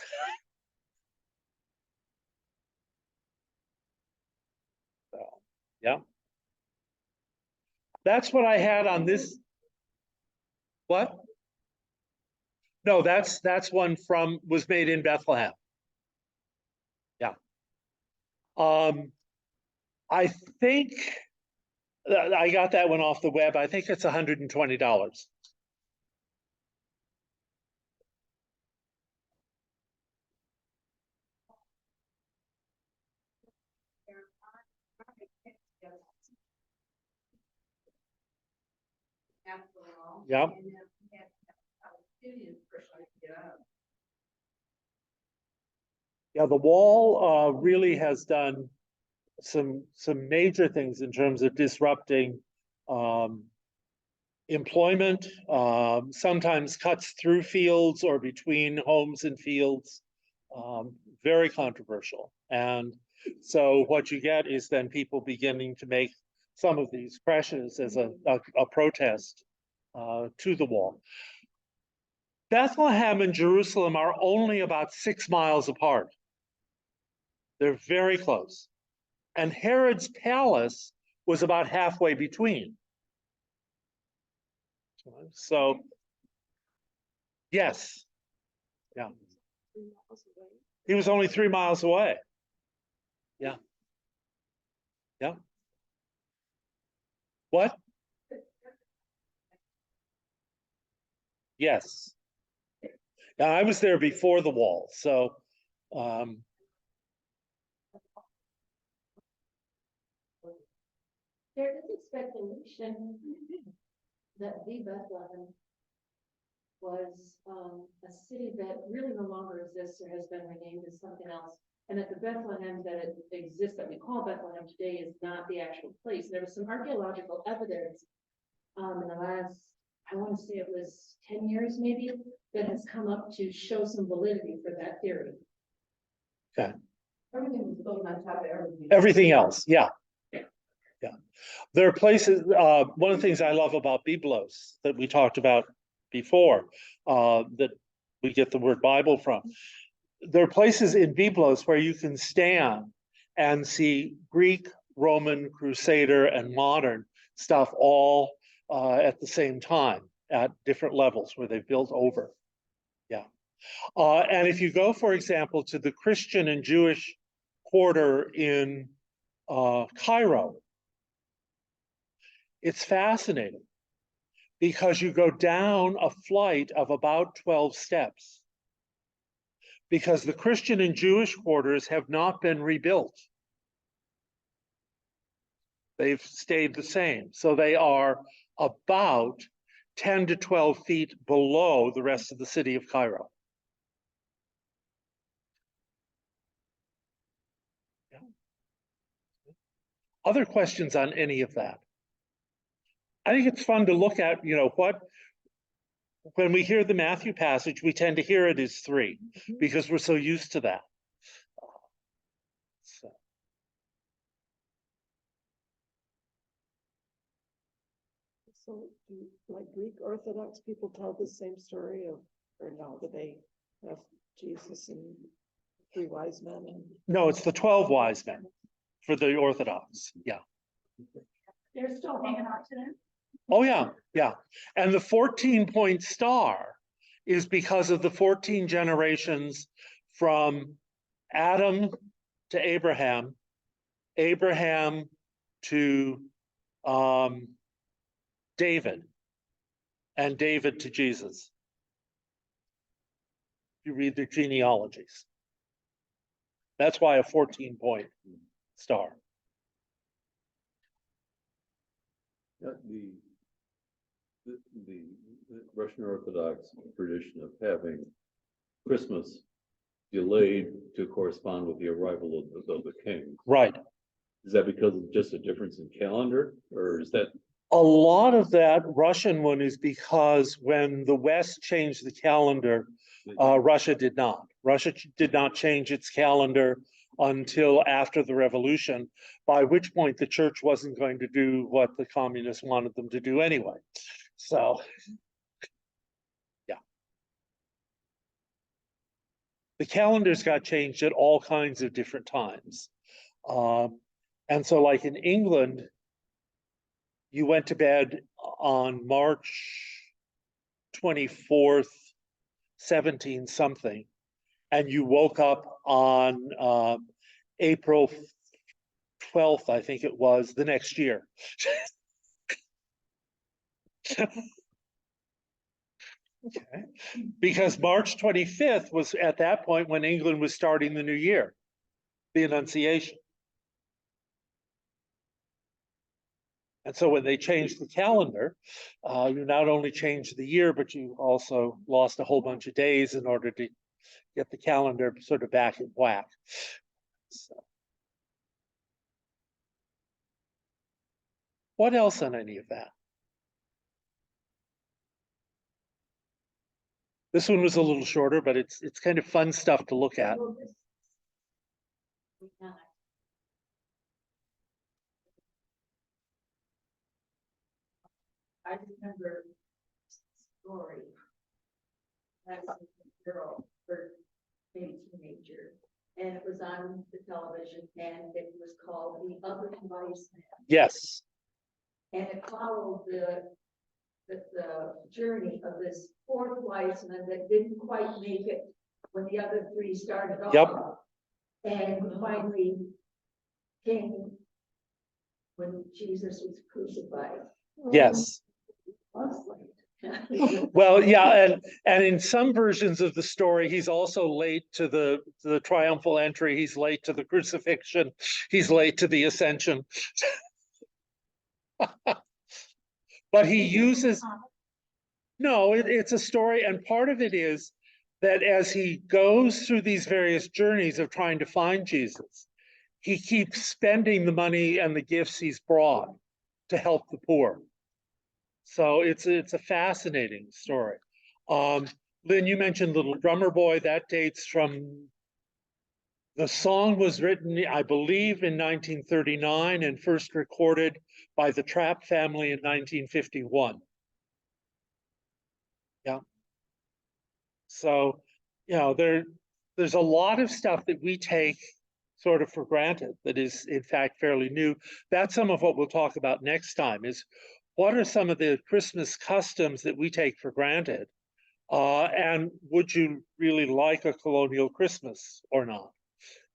So, yeah. That's what I had on this. What? No, that's one was made in Bethlehem. Yeah. I think I got that one off the web. I think it's $120. Yep. Yeah, the wall really has done some major things in terms of disrupting employment, sometimes cuts through fields or between homes and fields. Very controversial. And so what you get is then people beginning to make some of these creches as a protest to the wall. Bethlehem and Jerusalem are only about 6 miles apart. They're very close. And Herod's palace was about halfway between. So, yes. Yeah. He was only 3 miles away. Yeah. Yeah. What? Yes. Yeah, I was there before the wall, so There is a speculation that the Bethlehem was a city that really no longer exists or has been renamed as something else. And that the Bethlehem that exists, that we call Bethlehem today, is not the actual place. There was some archaeological evidence in the last, I want to say it was 10 years maybe, that has come up to show some validity for that theory. okay. Everything was built on top of everything. Everything else, yeah. Yeah. There are places, one of the things I love about Byblos that we talked about before, that we get the word Bible from. There are places in Byblos where you can stand and see Greek, Roman, Crusader, and modern stuff all at the same time at different levels where they've built over. Yeah. And if you go, for example, to the Christian and Jewish quarter in Cairo, it's fascinating because you go down a flight of about 12 steps because the Christian and Jewish quarters have not been rebuilt. They've stayed the same. So they are about 10 to 12 feet below the rest of the city of Cairo. Yeah. Other questions on any of that? I think it's fun to look at, when we hear the Matthew passage, we tend to hear it as 3 because we're so used to that. So do like Greek Orthodox people tell the same story or no, do they have Jesus and 3 wise men? No, it's the 12 wise men for the Orthodox. Yeah. They're still hanging out today. Oh, yeah. Yeah. And the 14-point star is because of the 14 generations from Adam to Abraham, Abraham to David, and David to Jesus. You read their genealogies. That's why a 14-point star. The Russian Orthodox tradition of having Christmas delayed to correspond with the arrival of the king. Right. Is that because of just a difference in calendar, or is that? A lot of that Russian one is because when the West changed the calendar, Russia did not. Russia did not change its calendar until after the revolution, by which point the church wasn't going to do what the communists wanted them to do anyway. So, yeah. The calendars got changed at all kinds of different times. And so like in England, you went to bed on March 24th, 17 something, and you woke up on April 12th, I think it was, the next year. Okay. Because March 25th was at that point when England was starting the new year, the Annunciation. And so when they changed the calendar, you not only changed the year, but you also lost a whole bunch of days in order to get the calendar sort of back in whack. So. What else on any of that? This one was a little shorter, but it's kind of fun stuff to look at. I remember a story. I was a girl, or maybe teenager, and it was on the television, and it was called The Other Wise Man. Yes. And it followed the journey of this fourth wise man that didn't quite make it when the other three started off. Yep. And finally came when Jesus was crucified. Yes. Well, yeah, and in some versions of the story, he's also late to the triumphal entry. He's late to the crucifixion. He's late to the ascension. But he uses, no, it's a story, and part of it is that as he goes through these various journeys of trying to find Jesus, he keeps spending the money and the gifts he's brought to help the poor. So it's a fascinating story. Lynn, you mentioned Little Drummer Boy. That dates from, the song was written, I believe, in 1939 and first recorded by the Trapp family in 1951. Yeah. So, you know, there's a lot of stuff that we take sort of for granted that is in fact fairly new. That's some of what we'll talk about next time, is what are some of the Christmas customs that we take for granted? And would you really like a colonial Christmas or not?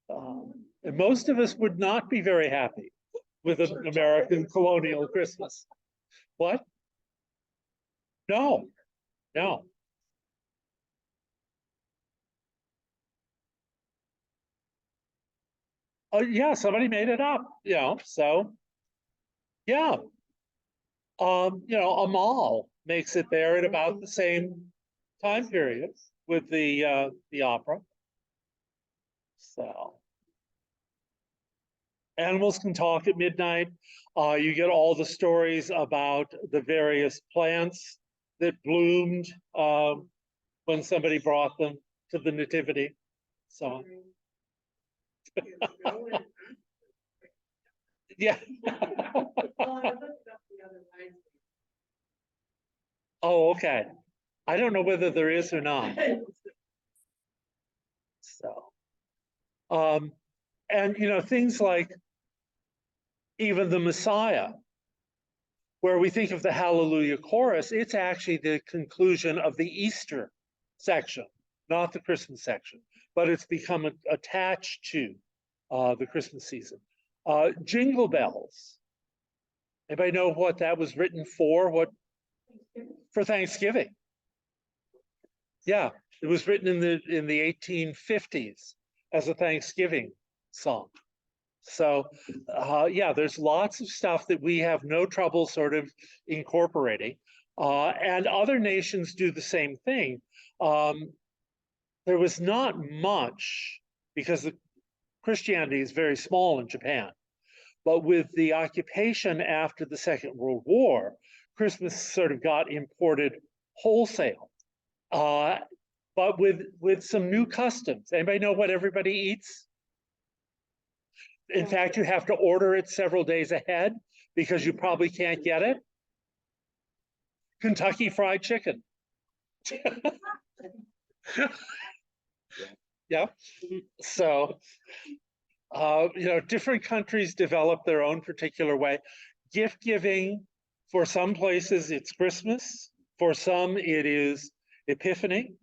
And most of us would not be very happy with an American colonial Christmas. What? No, no. Oh, yeah, somebody made it up, you know, so, yeah. You know, Amal makes it there at about the same time period with the opera. So. Animals Can Talk at midnight. You get all the stories about the various plants that bloomed when somebody brought them to the nativity. So. Yeah. Oh, okay. I don't know whether there is or not. So, and you know, things like even the Messiah, where we think of the Hallelujah chorus, it's actually the conclusion of the Easter section, not the Christmas section, but it's become attached to the Christmas season. Jingle Bells. Anybody know what that was written for? What? For Thanksgiving. Yeah, it was written in the 1850s as a Thanksgiving song. So, yeah, there's lots of stuff that we have no trouble sort of incorporating, and other nations do the same thing. There was not much, because the Christianity is very small in Japan, but with the occupation after the Second World War, Christmas sort of got imported wholesale, but with some new customs. Anybody know what everybody eats In fact, you have to order it several days ahead because you probably can't get it. Kentucky Fried Chicken. Yeah. So, different countries develop their own particular way. Gift giving, for some places, it's Christmas. For some, it is Epiphany.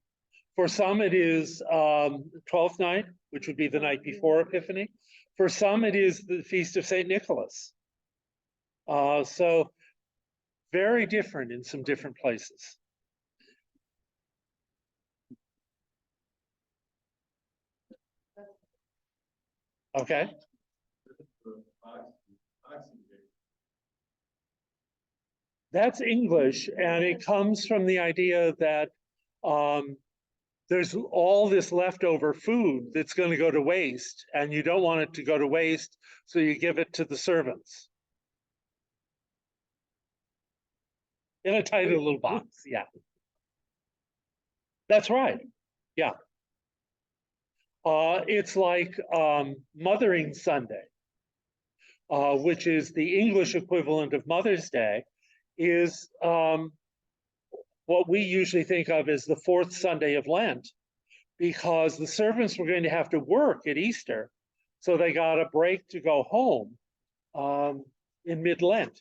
For some, it is 12th night, which would be the night before Epiphany. For some, it is the Feast of St. Nicholas. So very different in some different places. Okay. That's English, and it comes from the idea that there's all this leftover food that's going to go to waste, and you don't want it to go to waste, so you give it to the servants. In a tiny little box, yeah. That's right, yeah. It's like Mothering Sunday, which is the English equivalent of Mother's Day, is what we usually think of as the fourth Sunday of Lent, because the servants were going to have to work at Easter, so they got a break to go home in mid-Lent.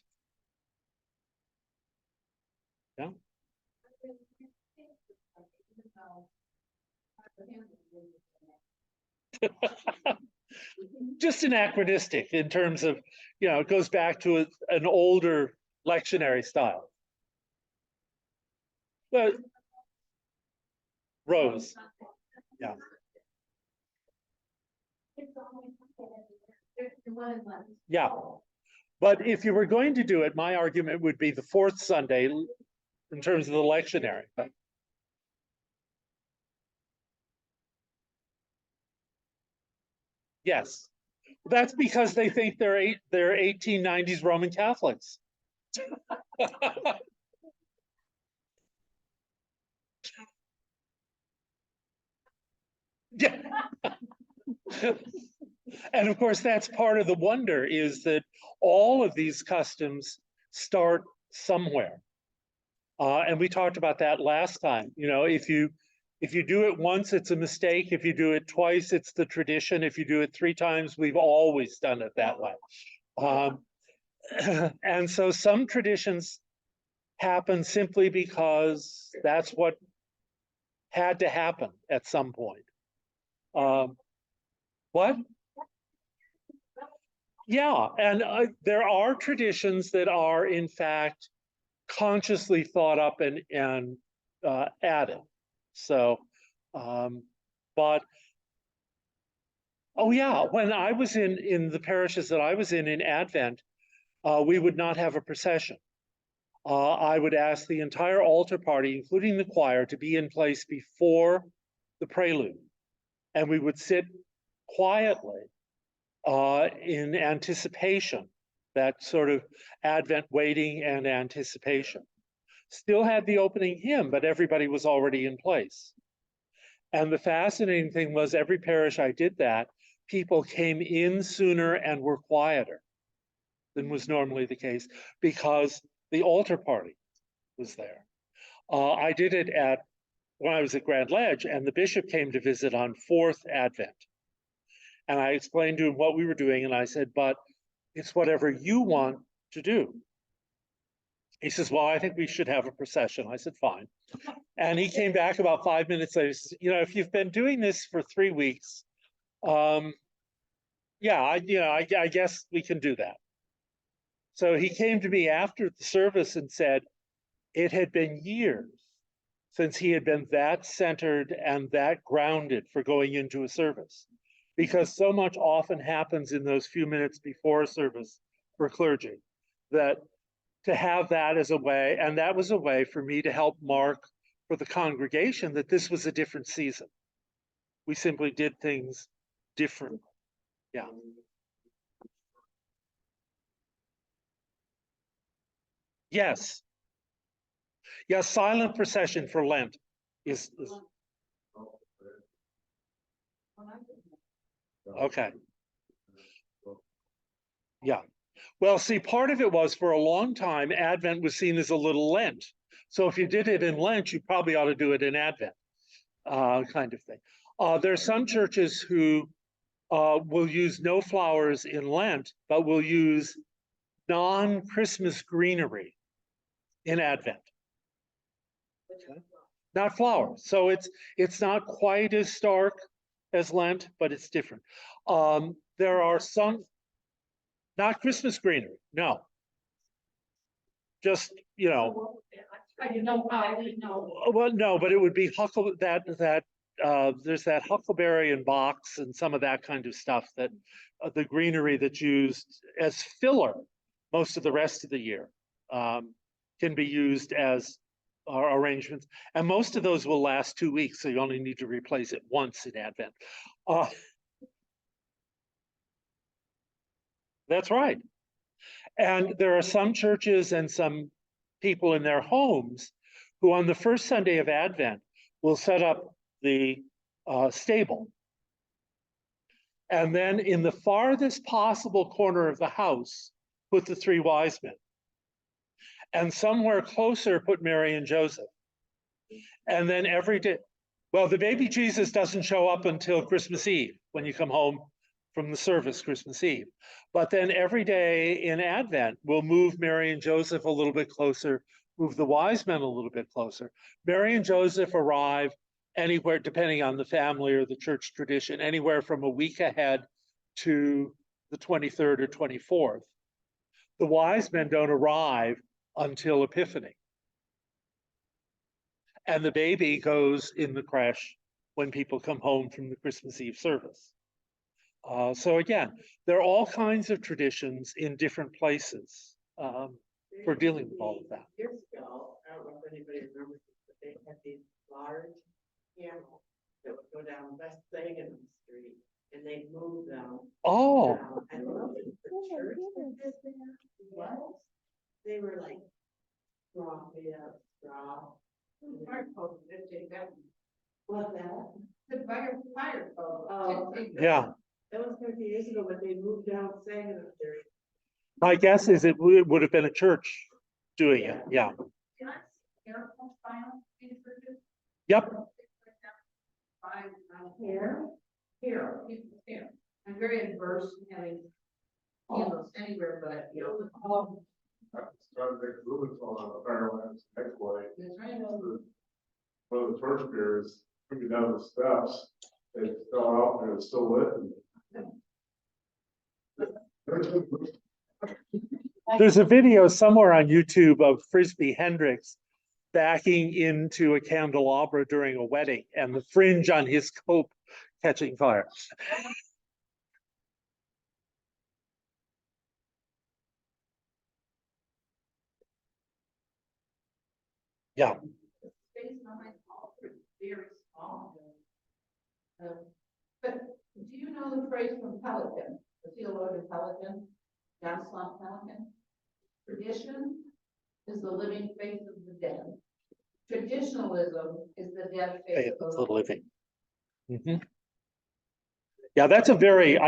Yeah. Just anachronistic in terms of, it goes back to an older lectionary style. Well, Rose, yeah. Yeah, but if you were going to do it, my argument would be the fourth Sunday in terms of the lectionary. But yes, that's because they think they're 1890s Roman Catholics. Yeah. And of course, that's part of the wonder, is that all of these customs start somewhere. And we talked about that last time. If you do it once, it's a mistake. If you do it twice, it's the tradition. If you do it 3 times, we've always done it that way. And so some traditions happen simply because that's what had to happen at some point. What? Yeah, and there are traditions that are, in fact, consciously thought up and added. So, but oh yeah, when I was in the parishes that I was in Advent, we would not have a procession. I would ask the entire altar party, including the choir, to be in place before the prelude, and we would sit quietly in anticipation, that sort of Advent waiting and anticipation. Still had the opening hymn, but everybody was already in place. And the fascinating thing was, every parish I did that, people came in sooner and were quieter than was normally the case, because the altar party was there. I did it when I was at Grand Ledge, and the bishop came to visit on 4th Advent. And I explained to him what we were doing, and I said, but it's whatever you want to do. He says, well, I think we should have a procession. I said, fine. And he came back about 5 minutes later. He says, if you've been doing this for 3 weeks, yeah, I guess we can do that. So he came to me after the service and said it had been years since he had been that centered and that grounded for going into a service, because so much often happens in those few minutes before a service for clergy, that to have that as a way, and that was a way for me to help mark for the congregation that this was a different season. We simply did things differently. Yeah. Yes. Yeah, silent procession for Lent is okay. Yeah. Well, see, part of it was for a long time, Advent was seen as a little Lent. So if you did it in Lent, you probably ought to do it in Advent, kind of thing. There's some churches who will use no flowers in Lent, but will use non-Christmas greenery in Advent. Not flowers. So it's not quite as stark as Lent, but it's different. There are some, not Christmas greenery, no. Just, you know, I didn't know, I didn't know. well, no, but it would be there's that huckleberry and box and some of that kind of stuff that the greenery that's used as filler most of the rest of the year can be used as arrangements. And most of those will last 2 weeks, so you only need to replace it once in Advent. That's right. And there are some churches and some people in their homes who on the first Sunday of Advent will set up the stable. And then in the farthest possible corner of the house, put the 3 wise men. And somewhere closer, put Mary and Joseph. And then every day, well, the baby Jesus doesn't show up until Christmas Eve when you come home from the service Christmas Eve. But then every day in Advent, we'll move Mary and Joseph a little bit closer, move the wise men a little bit closer. Mary and Joseph arrive anywhere, depending on the family or the church tradition, anywhere from a week ahead to the 23rd or 24th. The wise men don't arrive until Epiphany. And the baby goes in the creche when people come home from the Christmas Eve service. So again, there are all kinds of traditions in different places for dealing with all of that. Years ago, I don't know if anybody remembers, but they had these large camels that would go down West Sagan Street, and they'd move them. Oh, I don't know if it's the church that did that. What? They were like straw, made out of straw. What's that? The fire code. Oh. yeah. That was 30 years ago, but they moved down Sagan Street. My guess is it would have been a church doing it. Yeah. Yep. Here. I'm very adverse to having candles anywhere, but you know. Trying to make movements on the firelands next way. That's right. One of the torch bearers took me down the steps. They fell out and it was still lit. There's a video somewhere on YouTube of Frisbee Hendricks backing into a candelabra during a wedding and the fringe on his coat catching fire. Yeah. Space behind the altar is very small. But do you know the phrase from Pelican, the theologian Pelican, John Slump Pelican? Tradition is the living faith of the dead. Traditionalism is the dead faith of the living. Mm-hmm. Yeah, that's I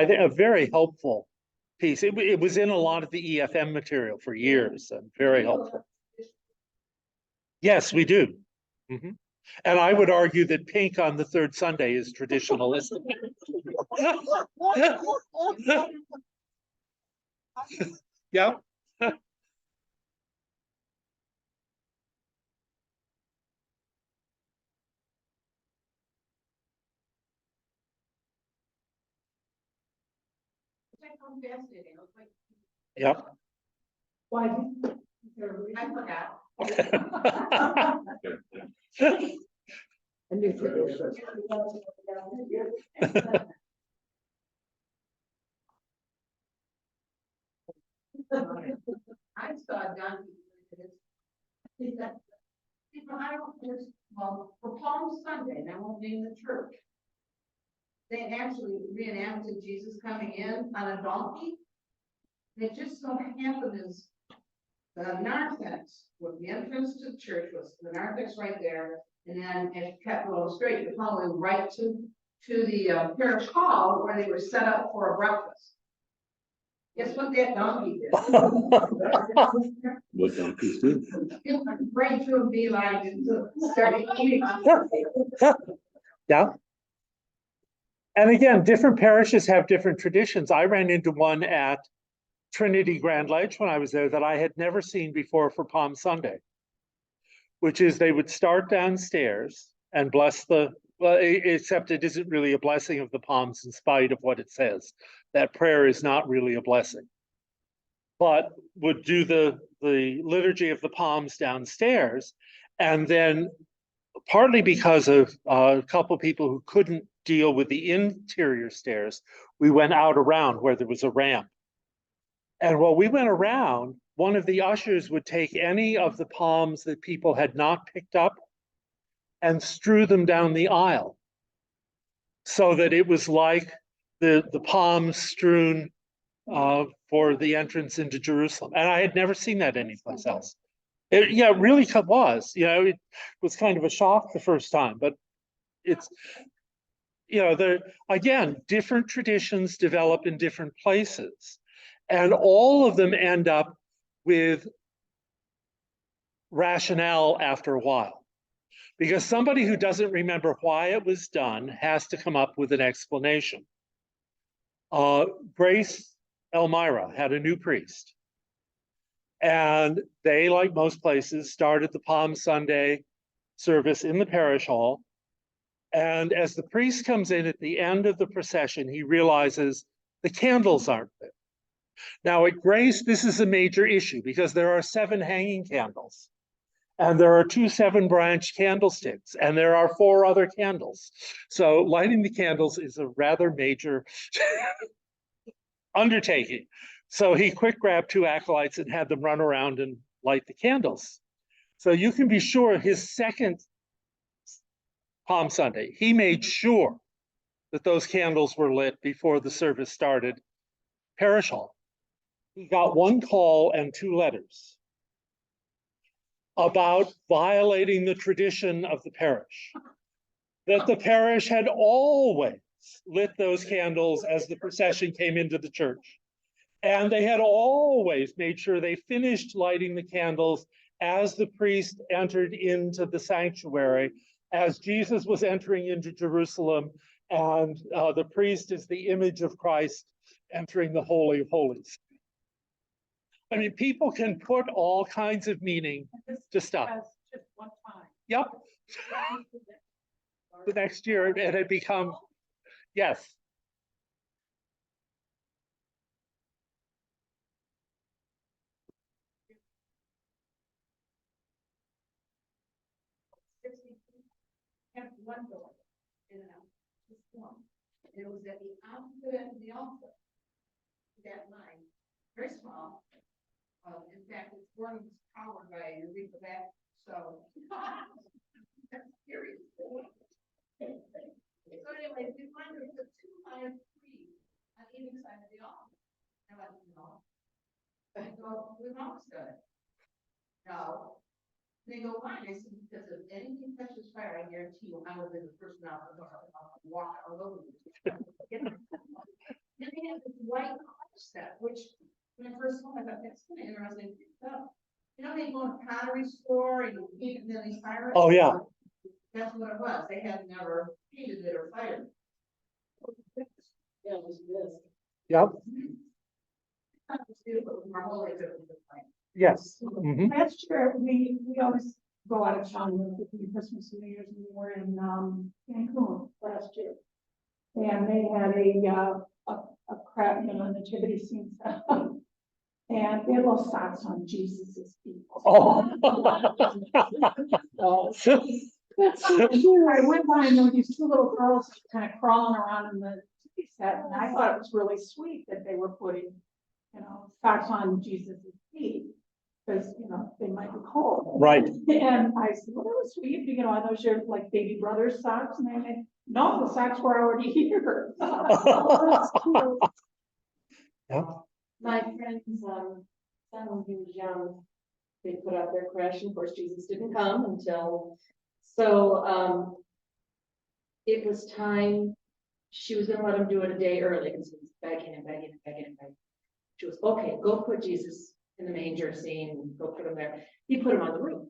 think, a very helpful piece. It was in a lot of the EFM material for years and very helpful. Yes, we do. Mm-hmm. And I would argue that pink on the third Sunday is traditionalistic. Yeah. Yep. Why? I forgot. A new tradition. I saw Don. He said, I don't, well, for Palm Sunday, and I won't name the church. They actually reenacted Jesus coming in on a donkey. It just so happened is the narthex, with the entrance to the church was the narthex right there. And then as you kept going straight, you're probably right to the parish hall where they were set up for a breakfast. Guess what that donkey did? What donkeys do? It went right through a beeline and started eating. Yeah. And again, different parishes have different traditions. I ran into one at Trinity Grand Ledge when I was there that I had never seen before for Palm Sunday, which is they would start downstairs and bless the, well, except it isn't really a blessing of the palms in spite of what it says. That prayer is not really a blessing. But would do the liturgy of the palms downstairs, and then partly because of a couple of people who couldn't deal with the interior stairs, we went out around where there was a ramp. And while we went around, one of the ushers would take any of the palms that people had not picked up and strew them down the aisle, so that it was like the palms strewn for the entrance into Jerusalem. And I had never seen that anyplace else. It really was. It was kind of a shock the first time, but it's, again, different traditions develop in different places, and all of them end up with rationale after a while, because somebody who doesn't remember why it was done has to come up with an explanation. Grace Elmira had a new priest, and they, like most places, started the Palm Sunday service in the parish hall. And as the priest comes in at the end of the procession, he realizes the candles aren't there. Now at Grace, this is a major issue because there are 7 hanging candles, and there are 2 7-branch candlesticks, and there are 4 other candles. So lighting the candles is a rather major undertaking. So he quick grabbed 2 acolytes and had them run around and light the candles. So you can be sure his second Palm Sunday, he made sure that those candles were lit before the service started. Parish hall. He got 1 call and 2 letters about violating the tradition of the parish, that the parish had always lit those candles as the procession came into the church. And they had always made sure they finished lighting the candles as the priest entered into the sanctuary, as Jesus was entering into Jerusalem, and the priest is the image of Christ entering the Holy of Holies. I mean, people can put all kinds of meaning to stuff. Just one time. Yep. The next year it had become, yes. Have 1 door in and out, just 1. It was at the opposite end of the altar. That line, very small. In fact, it's one powered by a read the back, so that's scary. So anyway, we find there's a 2-line tree on either side of the altar. And I no. I go, we've almost done it. No. They go, why? I said, because if anything touches fire, I guarantee you, I will be the person out the door. I'll walk all over you. And they have this white set, which when I first saw it, I thought that's kind of interesting. They go in a pottery store and you paint it and then they fire it. Oh, yeah. That's what it was. They had never painted it or fired it. Yeah, it was this. Yep. More holy than it was like. Yes. Mhm. Last year, we always go out of town between Christmas and New Year's, and we were in Cancun last year. And they had a crab, nativity scene set up. And they had little socks on Jesus's feet. Oh. I went by and there were these 2 little girls kind of crawling around in the nativity set, and I thought it was really sweet that they were putting, socks on Jesus's feet. Because, they might be cold. Right. And I said, well, that was sweet. Are those your like baby brother's socks? And they said, no, the socks were already here. Yeah. My friend's son, when he was young, they put out their creche, and of course Jesus didn't come until, so it was time, she was gonna let him do it a day early, because he was begging and begging and begging and begging. She goes, okay, go put Jesus in the manger scene, go put him there. He put him on the roof.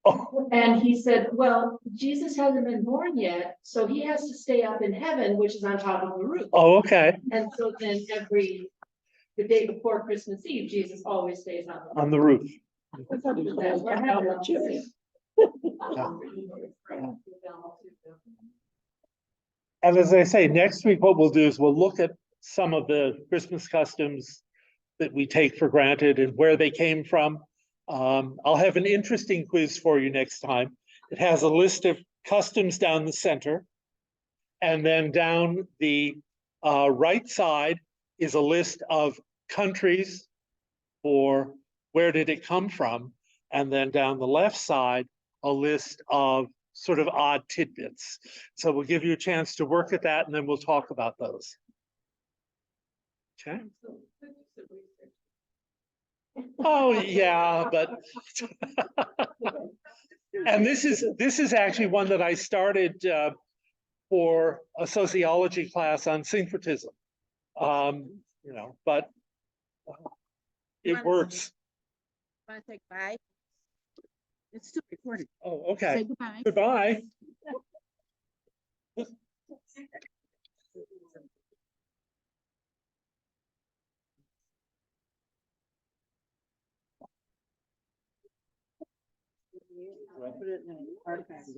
Oh, And he said, well, Jesus hasn't been born yet, so he has to stay up in heaven, which is on top of the roof. oh, okay, And so then the day before Christmas Eve, Jesus always stays on the roof. on the roof. I thought he was That's what happened. on Jimmy. And as I say, next week, what we'll do is we'll look at some of the Christmas customs that we take for granted and where they came from. I'll have an interesting quiz for you next time. It has a list of customs down the center. And then down the right side is a list of countries for where did it come from. And then down the left side, a list of sort of odd tidbits. So we'll give you a chance to work at that and then we'll talk about those. Okay. Oh, yeah, but. And this is actually one that I started for a sociology class on syncretism. But it works. Want to say bye? It's still recording. Oh, okay. Say goodbye. Goodbye. Put it in an artifact.